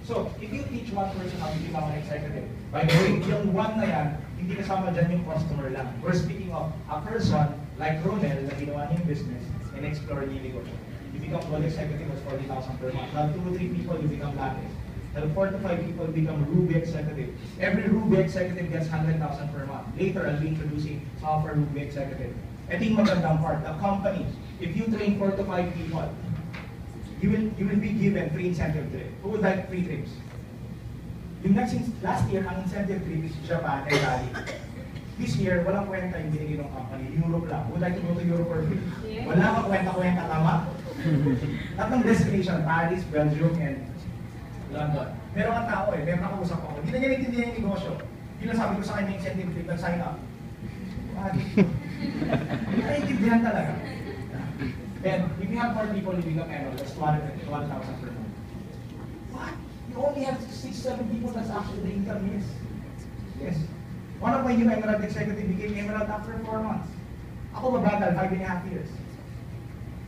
So, if you teach one person how to become an executive, by the way, yung one na yan, hindi kasama dyan yung customer lang. We're speaking of a person like Ronel na ginawa niya yung business and explore niya yung negosyo. You become gold executive, that's 40,000 per month. Now, 2 to 3 people, you become lattice. Now, 4 to 5 people become Ruby executive. Every Ruby executive gets 100,000 per month. Later, I'll be introducing some of our Ruby executive. Ito yung magandang part. The company, if you train 4 to 5 people, you will be given free incentive trip. Who would like free trips? Yung last year, ang incentive trip is Japan and Bali. This year, walang kwenta yung binigay ng company. Europe lang. Would like to go to Europe for free? Wala kang kwenta-kwenta, tama? Tatlong destination, Paris, Belgium, and London. Meron ang tao meron akong usap ako. Hindi na niya naintindihan yung negosyo. Yun ang sabi ko sa kanya yung incentive trip, nag-sign up. Hindi na naintindihan talaga. Then, if you have more people living up, that's 1,000 per month. What? You only have 6-7 people, that's actually the income, yes. Yes. One of my new Emerald executive became Emerald after 4 months. Ako mabagal, 5.5 years.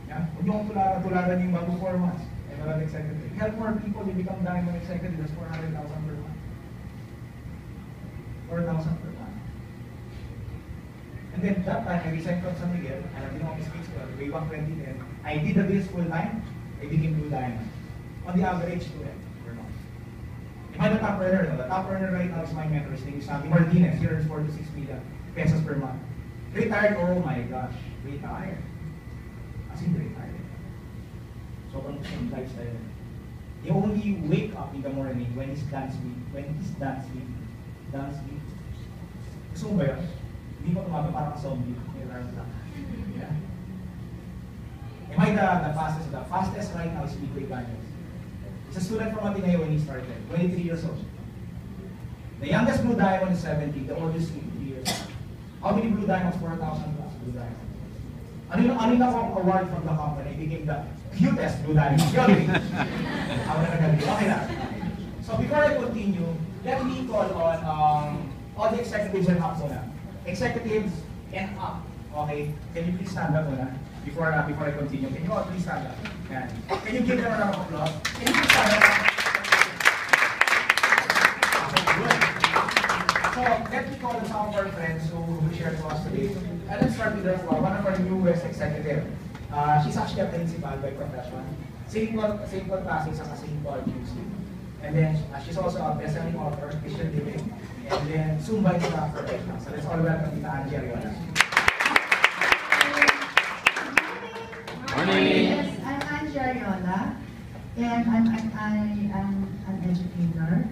Yeah? Huwag niyo akong tularan yung bago 4 months. Emerald executive. Help more people, you become Diamond executive, that's 400,000 per month. 4,000 per month. And then that time, I resigned from San Miguel, and I've been on this case way back 2010. I did the business full time, I became Blue Diamond. On the average, 2M per month. Am I the top earner? No? The top earner right now is my mentor. His name is Santi Martinez. He earns 4 to 6 million pesos per month. Retired? Oh my gosh. Retired. As in retired. So, some lifestyle. He only wake up in the morning when he's done sleep. When he's done sleep. Done sleep. Gusto mo ba yun? Hindi mo tumaga parang zombie. Yeah. Am I the fastest? The fastest right now is Midway Ganyos. He's a student from Ateneo when he started, 23 years old. The youngest Blue Diamond is 70, the oldest is 50 years old. How many Blue Diamonds? 4,000 plus Blue Diamonds. Ano yung award from the company? He became the cutest Blue Diamond. Ako na nagabi. Okay na. So before I continue, let me call on all the executives and up muna. Executives and up. Okay? Can you please stand up muna? Before I continue, can you all please stand up? Yan. Can you give them a round of applause? Can you please stand up? Okay, good. So, let me call some of our friends who shared to us today. And let's start with one of our newest executive. She's actually a principal by profession. St. Paul Pasig sa St. Paul QC. And then, she's also a best-selling author, Christian Living. And then, Zumba instructor right now. So let's all welcome Tita Angie Ariola. Yes, I'm Angie Ariola, and I am an educator.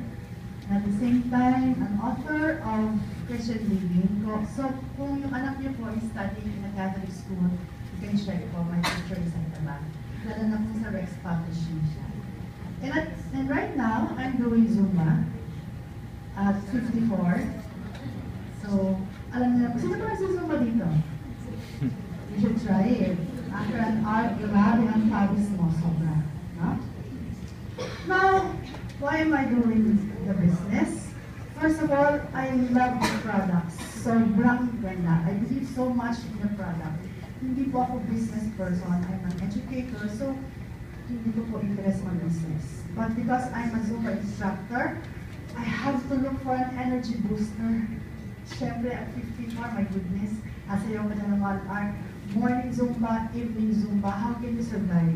At the same time, an author of Christian Living. So, kung yung anak niyo po is studying in a Catholic school, you can check po, my teacher is at the back. Lalo na po sa Rex Publishing siya. And right now, I'm doing Zumba at 54. So, alam niyo na po, sino ba nagsusumba dito? You should try it. After an hour, grabe ang pawis mo, sobra. No? Now, why am I doing the business? First of all, I love the products. Sobrang ganda. I believe so much in the product. Hindi po ako business person. I'm an educator, so hindi ko po interest on business. But because I'm a Zumba instructor, I have to look for an energy booster. Siyempre, at 54, my goodness, asayaw ka na ng 1 hour. Morning Zumba, evening Zumba, how can you survive?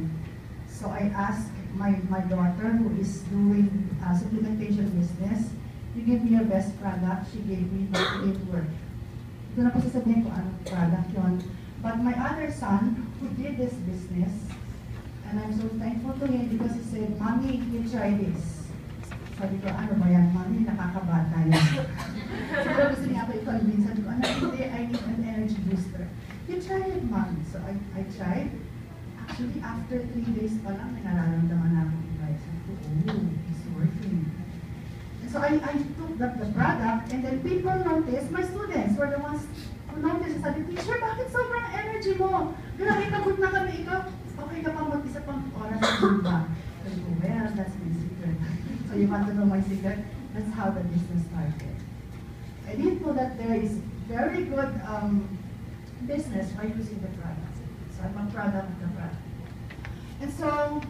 So I asked my daughter who is doing supplementation business, you give me your best product. She gave me, but it didn't work. Ito na po sasabihin ko anong product yun. But my other son, who did this business, and I'm so thankful to him because he said, Mommy, you try this. Sabi ko, ano ba yan, Mommy? Nakakabata yan. Siguro gusto niya ako i-convince. Sabi ko, ano, hindi, I need an energy booster. You try it, Mommy. So I tried. Actually, after 3 days pa lang, may nararamdaman na akong iba. Sabi ko, oh, it's working. And so I took the product, and then people noticed, my students were the ones who noticed. Sabi, teacher, bakit sobrang energy mo? Grabe, pagod na kami, ikaw. Okay ka pa mag-isa pang oras sa Zumba. Sabi ko, well, that's my secret. So you want to know my secret? That's how the business started. I didn't know that there is very good business by using the product. So I'm a product of the product. And so,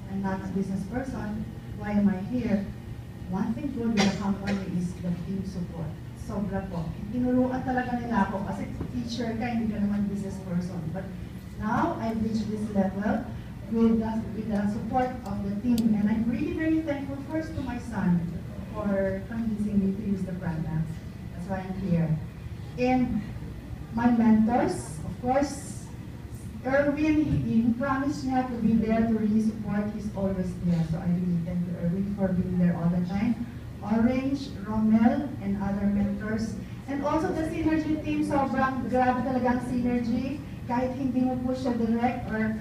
I'm not a business person. Why am I here? One thing good with the company is the team support. Sobra po. Tinuruan talaga nila ako kasi teacher ka, hindi ka naman business person. But now, I've reached this level with the support of the team. And I'm really very thankful first to my son for convincing me to use the product. That's why I'm here. And my mentors, of course, Erwin, he promised niya to be there to really support. He's always there. So I really thank you, Erwin, for being there all the time. Orange, Romel, and other mentors. And also the synergy team, sobrang grabe talagang synergy. Kahit hindi mo po siya direct or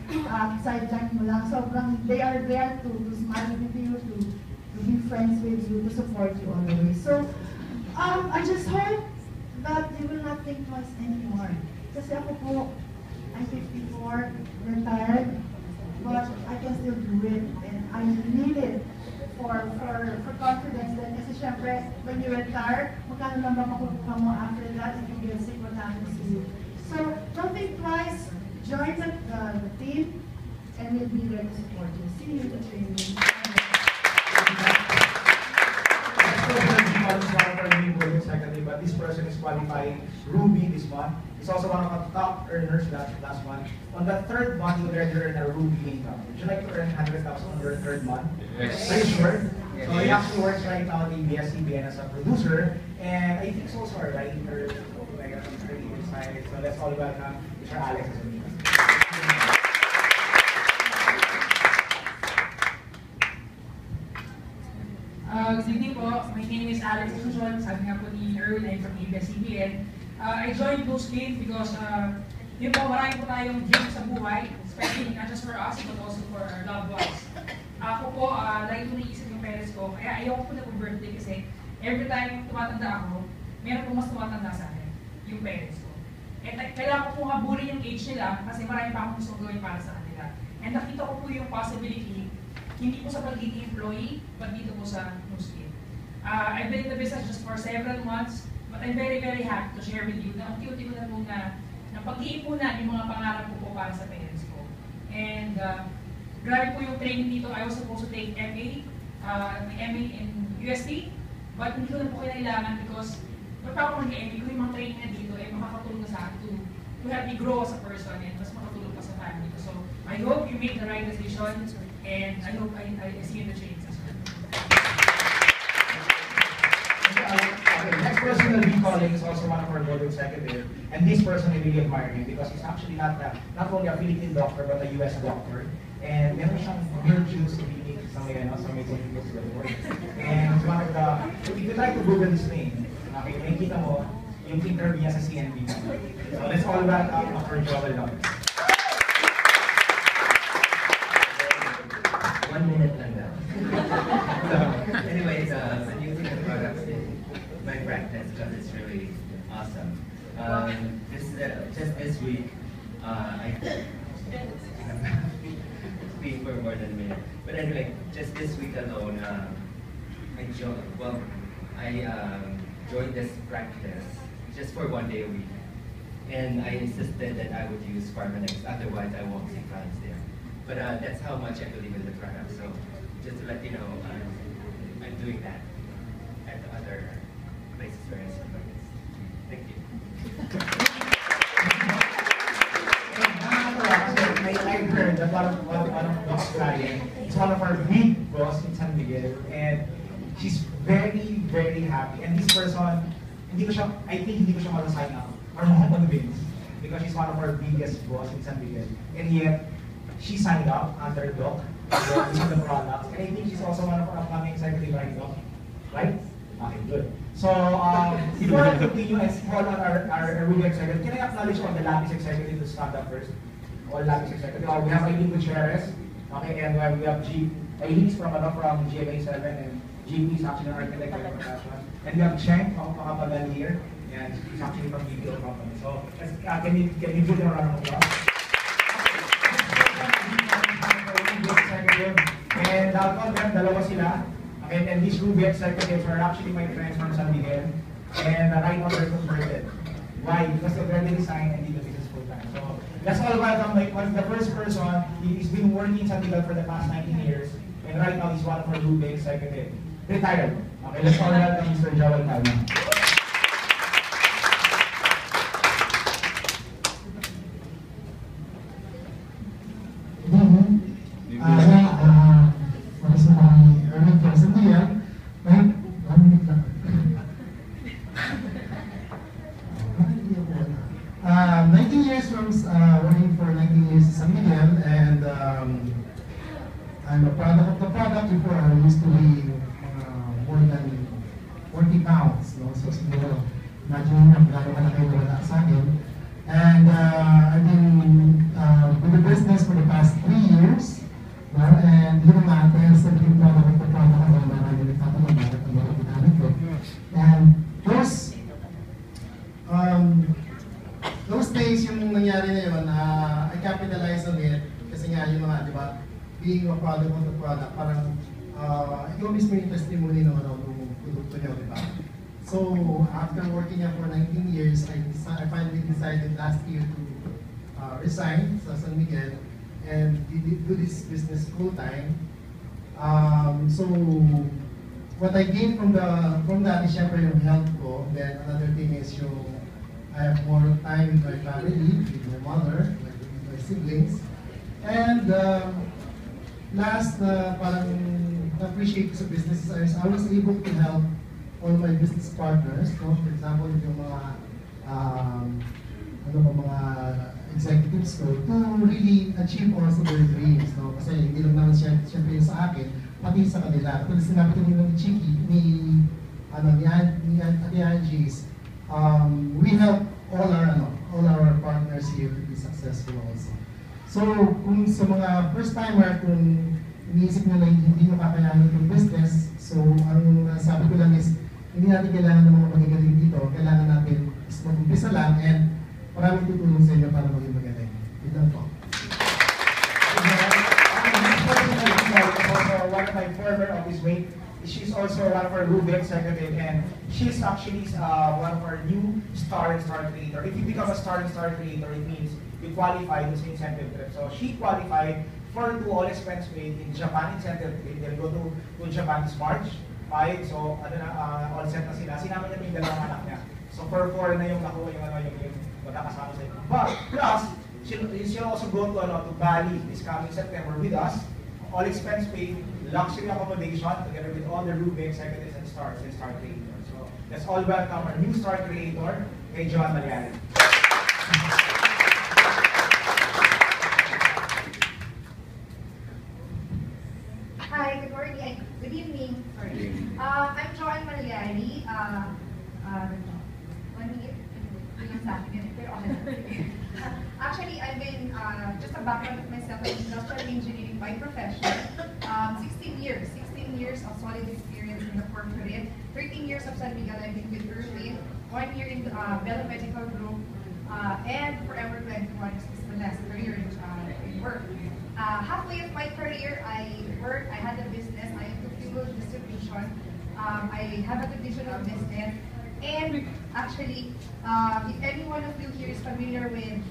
sideline mo lang, sobrang they are there to smile with you, to be friends with you, to support you all the way. So, I just hope that you will not think twice anymore. Kasi ako po, I'm 54, retired, but I can still do it, and I need it for confidence din. Kasi syempre, when you retire, magkano lang ba makukuha mo after that if you get sick, what happens to you? So, don't think twice, join the team, and we'll be there to support you. See you in the training. But this person is qualifying Ruby this month. He's also one of the top earners last month. On the third month, you already earn a Ruby income. Would you like to earn 100,000 on your third month? Yes. Are you sure? Yes. So he actually works right now at ABS-CBN as a producer, and I think he's also a writer. Like, I'm pretty excited. So let's all welcome Mr. Alex. Good evening po. My name is Alex Suson. Sabi nga po ni Erwin, I'm from ABS-CBN. I joined Blues Game because yun po, marami po tayong dreams sa buhay, especially not just for us, but also for our loved ones. Ako po, lagi ko naisip yung parents ko, kaya ayoko po na po birthday kasi every time tumatanda ako, meron po mas tumatanda sa akin, yung parents ko. And kailangan ko po habulin yung age nila kasi marami pa akong gusto gawin para sa kanila. And nakita ko po yung possibility, hindi po sa pagiging employee, but dito po sa Muslim. I've been in the business just for several months, but I'm very, very happy to share with you na unti-unti ko na po na pag-iipunan yung mga pangarap ko po para sa parents ko. And grabe po yung training dito. I was supposed to take MA, may MA in UST, but hindi ko na po kailangan because pag ako mag-MA ko yung mga training na dito ay makakatulong na sa akin to help me grow as a person and mas makatulong pa sa family ko. So I hope you make the right decision. And I hope I see you in the trains as well. Okay, next person that we'll be calling is also one of our board executive, and this person I really admire him because he's actually not only a Philippine doctor but a US doctor, and meron siyang virtues to be sa may technical skill. And it's one of the, if you try to Google his name, okay, makikita mo yung interview niya sa CNB. So let's all back up for Joel now. 1 minute lang daw. So, anyways, I'm using the products in my practice because it's really awesome. Just this week, I speak for more than a minute. But anyway, just this week alone, I joined this practice just for 1 day a week. And I insisted that I would use Pharmanex, otherwise I won't see clients there. But that's how much I believe in the product. So just to let you know, I'm doing that at the other places where I support this. Thank you. I've heard that one of Doc's client is one of our big boss in San Miguel, and she's very, very happy. And this person, I think hindi ko siya mag-sign up or mag-convince because she's one of our biggest boss in San Miguel. And yet, she signed up under Doc, using the products, and I think she's also one of our upcoming executive right now. Right? Okay, good. So, before I continue and call on our Ruby executive, can I acknowledge all the Lapis executive to stand up first? All Lapis executive. We have Aileen Gutierrez, okay, and we have Aileen is from GMA7, and GP is actually an architect by profession. And we have Cheng from Makapagal here, and he's actually from BPO company. So, can you give them a round of applause? And I'll call them, dalawa sila. Okay, and these Ruby executives are actually my friends from San Miguel. And right now they're converted. Why? Because they've already resigned and did the business full time. So let's all welcome the first person. He's been working in San Miguel for the past 19 years. And right now he's one of our Ruby executives. Retired. Okay, let's all welcome Mr. Joel Calma. I'm a product of the product. Before I used to be more than 40 pounds. No? So siguro, imagine nyo gano'n kalaki na wala sa akin. And I've been with the business for the past 3 years. No? And yun natin, sa naging product of the product ako, marami nagtatanong bakit ang mga ginamit ko. And those days, yung nangyari na yun, I capitalized on it kasi nga yung mga, di ba, being a product of the product, parang ikaw mismo yung testimony ng produkto niyo, di ba? So, after working here for 19 years, I finally decided last year to resign sa San Miguel and do this business full-time. So, what I gained from that is syempre yung health ko. Then another thing is yung I have more time with my family, with my mother, with my siblings. And last, parang na-appreciate ko sa business is I was able to help all my business partners. No? For example, yung mga executives ko to really achieve also their dreams. No? Kasi hindi lang naman syempre sa akin, pati sa kanila. Kung sinabi ko ni Chiki, ni Ate Angie's, we help all our partners here to be successful also. So, kung sa mga first-timer, kung iniisip nyo na hindi nyo kakayanin yung business, so ang sabi ko lang is, hindi natin kailangan ng mga magagaling dito, kailangan natin is mag-umpisa lang and maraming tutulong sa inyo para maging magaling. Yun lang po. Also one of my former office mate. She's also one of our Ruby executive, and she's actually one of our new star creator. If you become a star creator, it means you qualify to sa incentive trip. So she qualified for 2 all expense paid in Japan incentive trip. They'll go to Japan this March 5. So all set na sila. Sinama niya yung 2 anak niya. So for 4 na yung nakuha yung magkakasama sa inyo. But plus, she'll also go to Bali this coming September with us. All expense paid, luxury accommodation together with all the Ruby executives and star creators. So let's all welcome our new star creator, kay Joan Mariani. Hi, good morning. Good evening. Sorry. I'm Joan Mariani. 1 year. Actually, I've been just a background of myself. I'm industrial engineering by profession. 16 years of solid experience in the corporate. 13 years of San Miguel. I've been with Erwin. 1 year in the Bell Medical Group. And Forever 21 is the last career in work. Halfway of my career, I had a business. I am to fuel distribution. I have a division of business. And actually, if any one of you here is familiar with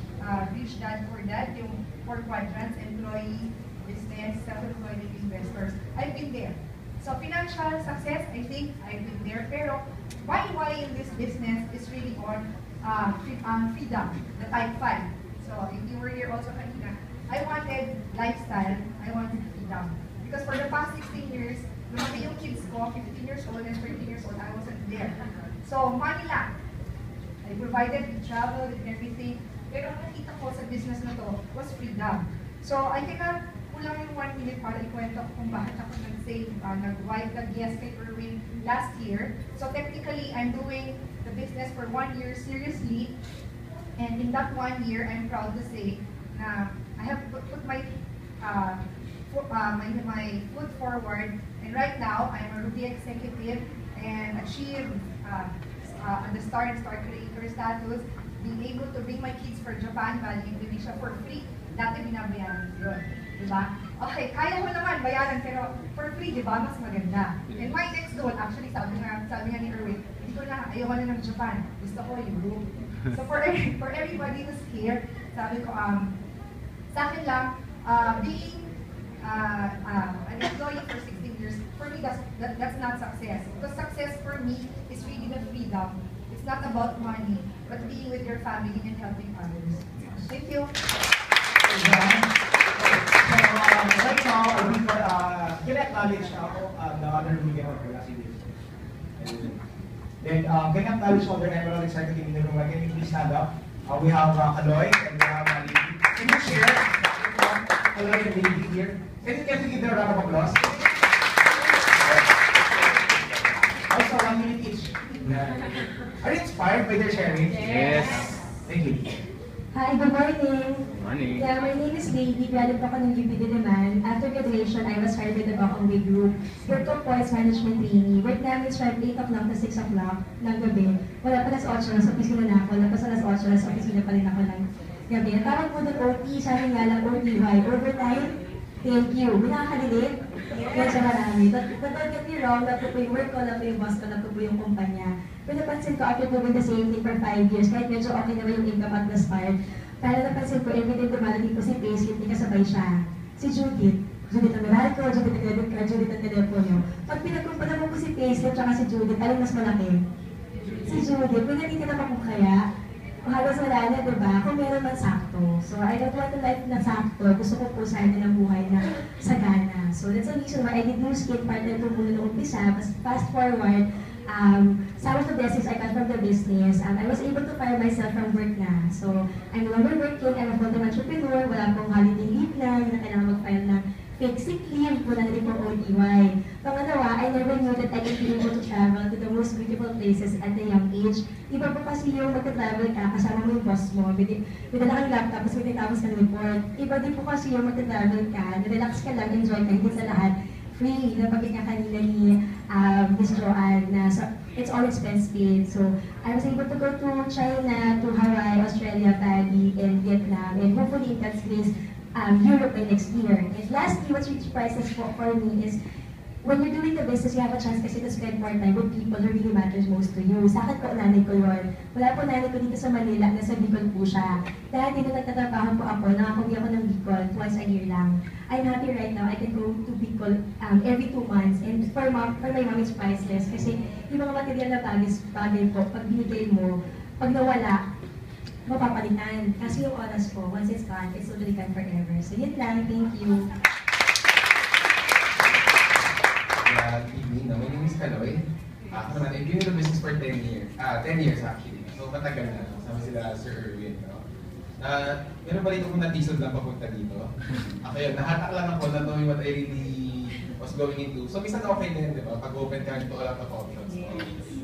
Rich Dad Poor Dad, yung 4 quadrants, employee, business, self-employed, investors, I've been there. So financial success, I think I've been there. Pero why in this business is really on freedom, the type 5. So if you were here also kanina, I wanted lifestyle, I wanted freedom. Because for the past 16 years, lumaki yung kids ko, 15 years old and 13 years old, I wasn't there. So money lang. I provided with travel and everything. Pero ang nakita ko sa business na to was freedom. So I cannot kulang yung 1 minute para ikwento ko kung bakit ako nag-save, nag-yes kay Erwin last year. So technically, I'm doing the business for 1 year seriously. And in that 1 year, I'm proud to say na I have put my foot forward. And right now, I'm a Ruby executive and achieve on the star creator status, being able to bring my kids for Japan, Bali, Indonesia for free. Dati binabayaran ko yun. Diba? Okay, kaya ko naman bayaran, pero for free, diba? Mas maganda. And my next goal, actually, sabi nga ni Erwin, hindi ko na, ayoko na ng Japan. Gusto ko Europe. So for everybody who's here, sabi ko, sa akin lang, being an employee for 16 years, for me, that's not success. Because success for me is really the freedom. It's not about money, but being with your family and helping others. Thank you. So right now, can I acknowledge the other media organizations? Then can I acknowledge all the Emerald Executive in the room? Can you please stand up? We have Aloy and we have Lady. Can you share? Aloy and Lady here. Can we give them a round of applause? Also, 1 minute each. Are you inspired by their sharing? Yes. Thank you. Hi, good morning. Morning. Yeah, my name is Lady. Graduate po ako ng UP Diliman. After graduation, I was hired with the Octagon Group. Work ko po as management trainee. Work namin is from 8 o'clock to 6 o'clock ng gabi. Wala pa nas 8 oras, opisina na ako. Lapos alas 8 oras, opisina pa rin ako ng gabi. Ang tawag po doon OT, sabi nga lang OTY. Overtime, thank you. May nakaka-relate? Medyo marami. But don't get me wrong, na po yung work ko, na po yung boss ko, na po yung kumpanya. Pero napansin ko, after doing the same thing for 5 years, kahit medyo okay naman yung income at the start, para napansin ko, everyday dumalating ko si Payslip, may kasabay siya. Si Judith. Judith ang Meralco, Judith ang credit card, Judith ang telepono. Pag pinagkumpara mo ko si Payslip at si Judith, alin mas malaki? Si Judith. Kung natitin naman kung kaya, halos wala na, diba? Kung meron man sakto. So, I don't want a life na sakto. Gusto ko po sana ng buhay na sagana. So, that's the reason why I did new skate partner po muna nung umpisa. Fast forward, some of the blessings I got from the business, I was able to fire myself from work na. So, I'm no longer working. I'm a full-time entrepreneur. Wala pong holiday leave na. Hindi na kailangan mag-file ng fake sick leave. Wala na rin pong OTY. Pangalawa, I never knew that I could be able to travel to the most beautiful places at a young age. Iba po kasi yung magta-travel ka, kasama mo yung boss mo, may dala kang laptop, tapos may tinatapos ka ng report. Iba din po kasi yung magta-travel ka, relax ka lang, enjoy ka, hindi sa lahat. Free, napagit nga kanina ni Miss Joanne, na so, it's all expense paid. So, I was able to go to China, to Hawaii, Australia, Bali, and Vietnam, and hopefully in God's grace, Europe by next year. And lastly, what's really priceless for me is, when you're doing the business, you have a chance kasi to spend more time with people who really matters most to you. Sa akin po, nanay ko yun. Wala po nanay ko dito sa Manila, nasa Bicol po siya. Dahil dito nagtatrabaho po ako, nakakuwi ako ng Bicol twice a year lang. I'm happy right now, I can go to Bicol every 2 months. And for my mom, it's priceless. Kasi yung mga material na bagay po, pag binigay mo, pag nawala, mapapalitan. Kasi yung oras po, once it's gone, it's totally gone forever. So yun lang, thank you. Evening. My name is Kaloy. Ako naman, I've been in the business for 10 years. 10 years actually. So matagal na. Sama sila Sir Erwin. No? Meron ba dito kung natisod lang papunta dito? Ako yun, nahatak lang ako na knowing what I really was going into. So minsan okay din, di ba? Pag open ka to a lot of options.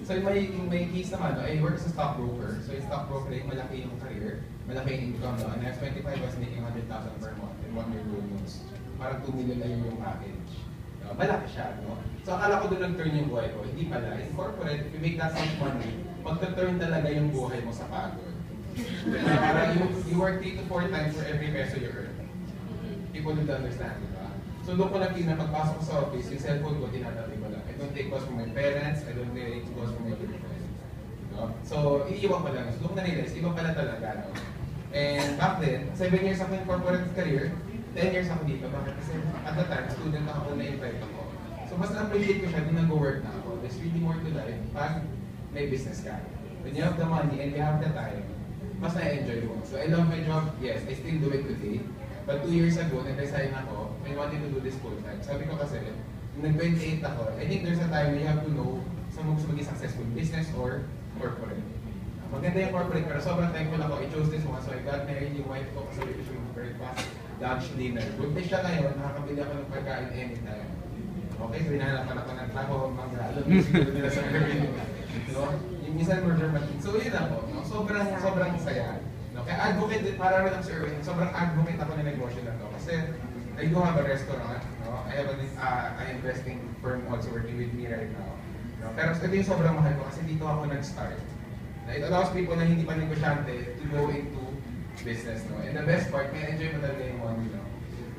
So in my case naman, I work as a stockbroker. So in stockbroking, malaki yung career, malaki yung income. No? And at 25, I was making 100,000 per month in 1 year bonus. Parang 2 million na yung package. Malaki siya, no? So akala ko doon nag-turn yung buhay ko. Hindi pala. In corporate, if you make that much money, magta-turn talaga yung buhay mo sa pagod. Parang you work 3 to 4 times for every peso you earn. People don't understand, di ba? So doon ko na pagpasok ko sa office, yung cellphone ko, tinatabi ko lang. I don't take calls from my parents, I don't take calls from my girlfriend. No? So, iiwan ko lang. So doon ko na-realize, iba pala talaga, no? And back then, 7 years ako in corporate career, 10 years ako dito. Bakit? Kasi at the time, student ako na-invite ako. So mas na-appreciate ko siya nung nag-work na ako. There's really more to life pag may business ka. When you have the money and you have the time, mas na-enjoy mo. So I love my job. Yes, I still do it today. But 2 years ago, nag-resign ako. I wanted to do this full time. Sabi ko kasi, nung nag-28 ako, I think there's a time when you have to know saan mo gusto maging successful, business or corporate. Maganda yung corporate, pero sobrang thankful ako. I chose this one. So I got married, yung wife ko, kasi we should very fast. Lunch, dinner. Buntis siya ngayon, nakakabili ako ng pagkain anytime. Okay, so hinahanapan ako ng taho, mga alam mo siguro nila sa gawin. No? Yung minsan murder machine. So yun ako, no? sobrang saya. No? Kaya advocate, para rin ang Sir Erwin, sobrang advocate ako na negosyo na to. Kasi I do have a restaurant, no? I have an investing firm also working with me right now. No? Pero ito yung sobrang mahal ko kasi dito ako nag-start. It allows people na hindi pa negosyante to go into business, no? And the best part, may enjoy mo talaga yung money, no?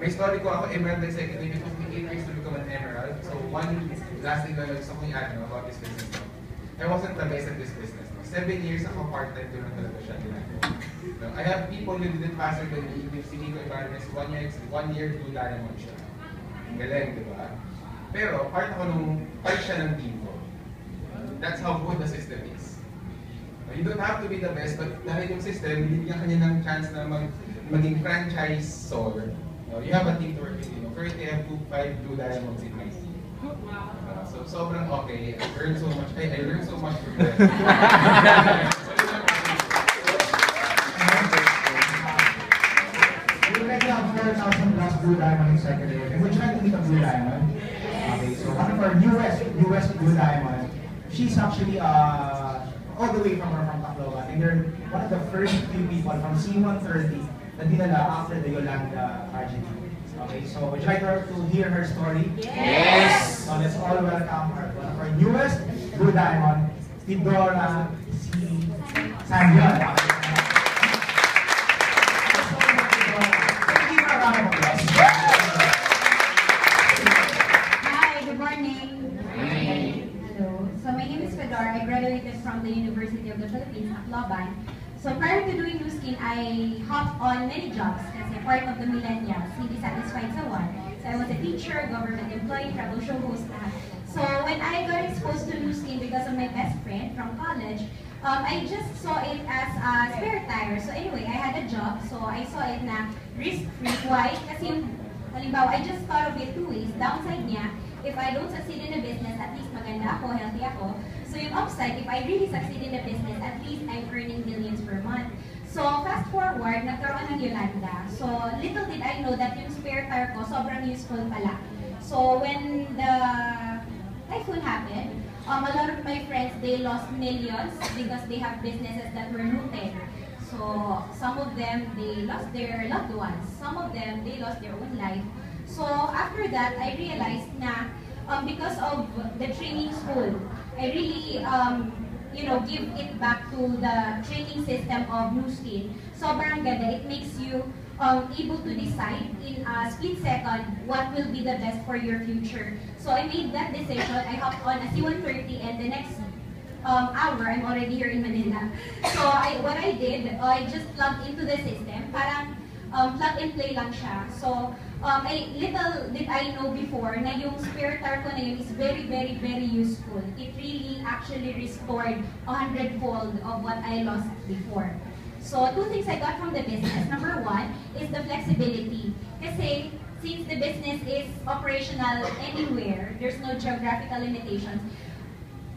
May story ko, ako Emerald Executive, it took me 8 years to become an Emerald. So one last thing na gusto ko i-add, no, about this business, no? I wasn't the best at this business, no? 7 years ako part-time doon talaga siya ginagawa. No? I have people who didn't faster than me, if si Nico Ibanez, 1 year, 2 diamond siya. Galing, di ba? Pero part siya ng team ko. That's how good the system is. You don't have to be the best, but dahil yung system, binigyan kanya ng chance na maging franchisor. You have a team to work with. Currently, I have 5 blue diamonds in my team. So, sobrang okay. I learned so much. I learned so much from them. We already have 4,000 plus Blue Diamond executive, and we're trying to meet a Blue Diamond. Okay, so one of our newest Blue Diamond, she's actually all the way from Tacloban, and they're one of the first few people from C-130 na dinala after the Yolanda tragedy. Okay, so would you like to hear her story? Yes! So let's all welcome her, one of our newest Blue Diamond, Tidora C. Sandion. Hi, good morning. Hello. So my name is Fedora. I graduated from the University of the Philippines, Octagon. So prior to doing Newskin, I hopped on many jobs as a part of the millennials, hindi satisfied sa one. So I was a teacher, government employee, travel show host. So when I got exposed to Newskin because of my best friend from college, I just saw it as a spare tire. So anyway, I had a job, so I saw it na risk-free. Why? Kasi halimbawa, I just thought of it two ways. Downside niya, if I don't succeed in a business, at least maganda ako, healthy ako. So yung upside, if I really succeed in a business, at least I'm earning millions per month. So fast forward, nagkaroon ng Yolanda. So little did I know that yung spare tire ko, sobrang useful pala. So when the typhoon happened, a lot of my friends, they lost millions because they have businesses that were looted. So some of them, they lost their loved ones. Some of them, they lost their own life. So after that, I realized na because of the training school, I really give it back to the training system of Newskin. Sobrang ganda. It makes you able to decide in a split second what will be the best for your future. So I made that decision. I hopped on a C-130 and the next hour, I'm already here in Manila. So what I did, I just plugged into the system. Parang plug and play lang siya. So little did I know before na yung spare tire ko na yun is very, very, very useful. It really actually restored 100-fold of what I lost before. So two things I got from the business. Number one is the flexibility. Kasi since the business is operational anywhere, there's no geographical limitations.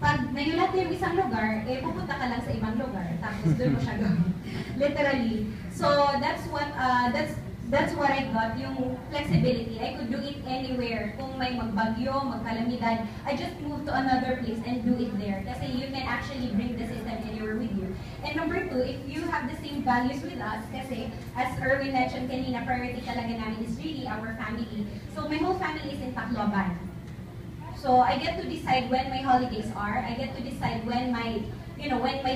Pag nayulat yung isang lugar, pupunta ka lang sa ibang lugar, tapos doon mo siya gawin. Literally. So that's what I got, yung flexibility. I could do it anywhere. Kung may magbagyo, magkalamidad, I just move to another place and do it there. Kasi you can actually bring the system anywhere with you. And number two, if you have the same values with us, kasi as Erwin mentioned kanina, priority talaga namin is really our family. So my whole family is in Tacloban. So I get to decide when my holidays are. I get to decide when my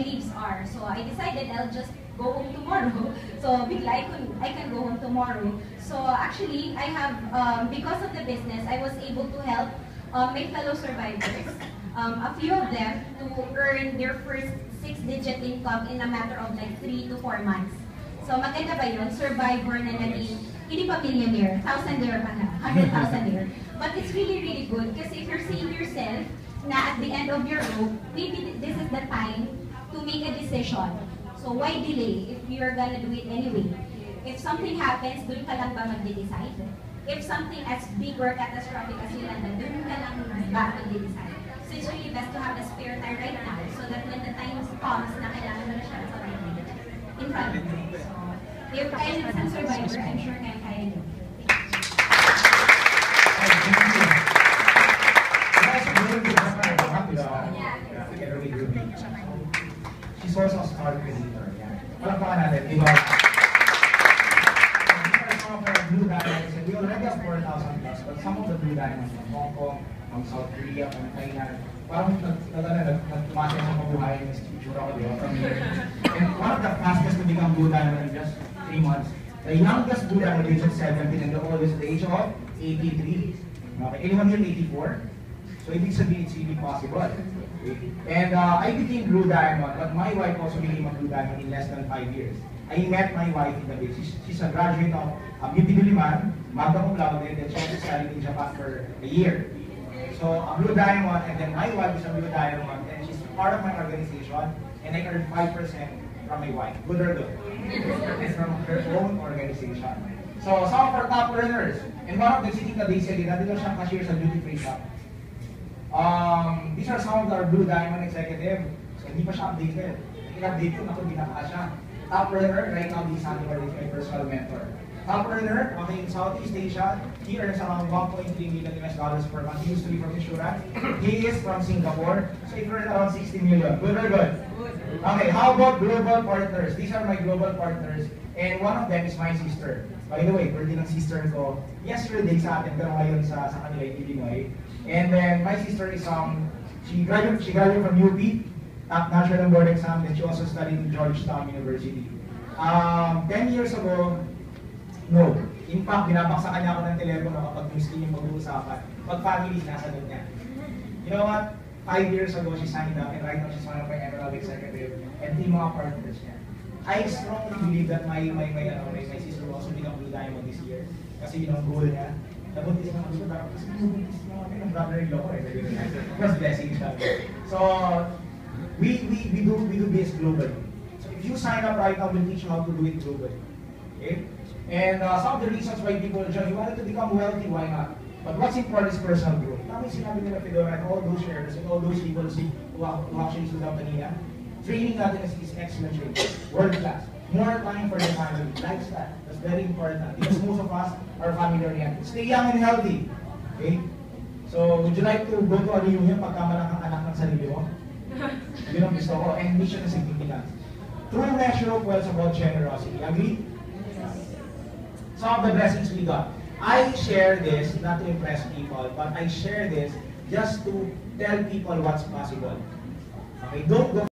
leaves are. So I decided I'll just go home tomorrow. So bigla I can go home tomorrow. So actually, I have, because of the business, I was able to help my fellow survivors, a few of them, to earn their first 6-digit income in a matter of like 3 to 4 months. So maganda ba yun? Survivor na naging, hindi pa millionaire, thousandaire pa na, 100,000-aire. But it's really, really good kasi if you're seeing yourself na at the end of your rope, maybe this is the time to make a decision. So why delay if you're gonna do it anyway? If something happens, dun ka lang ba mag-decide? If something as big or catastrophic as Yolanda, dun ka lang ba mag-decide? So it's really best to have a spare tire right now so that when the time comes na kailangan mo na siya sa in front of you. So if kaya nyo sa survivor, I'm sure kaya nyo. She's also a star creator. Palakpakan natin. Diba? Some of our Blue Diamonds, we already have 4,000 plus, but some of the Blue Diamonds from Hong Kong, from South Korea, from China, parang nagtumasya sa mabuhay ng structure ako, diba? From here. And one of the fastest to become Blue Diamond in just 3 months. The youngest Blue Diamond age of 17 and the oldest age of 83. Okay, anyone here 84? So ibig sabihin, it's really possible. And I became Blue Diamond, but my wife also became a Blue Diamond in less than 5 years. I met my wife in the business. She's a graduate of Beauty Diliman, magna cum laude, and then she was selling in Japan for a year. So a Blue Diamond, and then my wife is a Blue Diamond, and she's part of my organization, and I earn 5% from my wife. Good or good? It's from her own organization. So some of our top earners, and one of the sitting na Daisy, nandito siyang cashier sa duty-free shop. These are some of our Blue Diamond executive. So hindi pa siya updated. In-update ko, naku, binaka siya. Top earner, right now, this is my personal mentor. top earner, okay, in Southeast Asia. He earns around $1.3 million US per month. He used to be from insurance. He is from Singapore, so he earns around 60 million. Good or good? Okay, how about global partners? These are my global partners, and one of them is my sister. By the way, birthday ng sister ko yesterday sa atin, pero ngayon sa kanila in Illinois. And then my sister is she graduated from UP, National Board Exam, and she also studied in Georgetown University. 10 years ago, no. In fact, binabaksakan niya ako ng telepono kapag miskin yung mag-uusapan. Pag family, nasagot niya. You know what? 5 years ago, she signed up, and right now she's one of my Emerald Executive, and yung mga partners niya. I strongly believe that my sister will also become Blue Diamond this year. Kasi yun ang goal niya. Nabuntis na ako dapat kasi nabuntis na ako ng brother-in-law ko Mas blessing siya. So, we do this globally. So if you sign up right now, we'll teach you how to do it globally. Okay? And some of the reasons why people join, you wanted to become wealthy, why not? But what's important is personal growth. Tama yung sinabi nila Fedora and all those shares and all those people who actually stood up kanina. Training natin is excellent training. World class. More time for the family. Lifestyle. That's very important. Because most of us are family oriented. Stay young and healthy. Okay? So, would you like to go to a reunion pagka malaki ang anak ng sarili mo? Yun ang gusto ko. And mission na significance. True measure of wealth is about generosity. Agree? Some of the blessings we got. I share this not to impress people, but I share this just to tell people what's possible. Okay? Don't go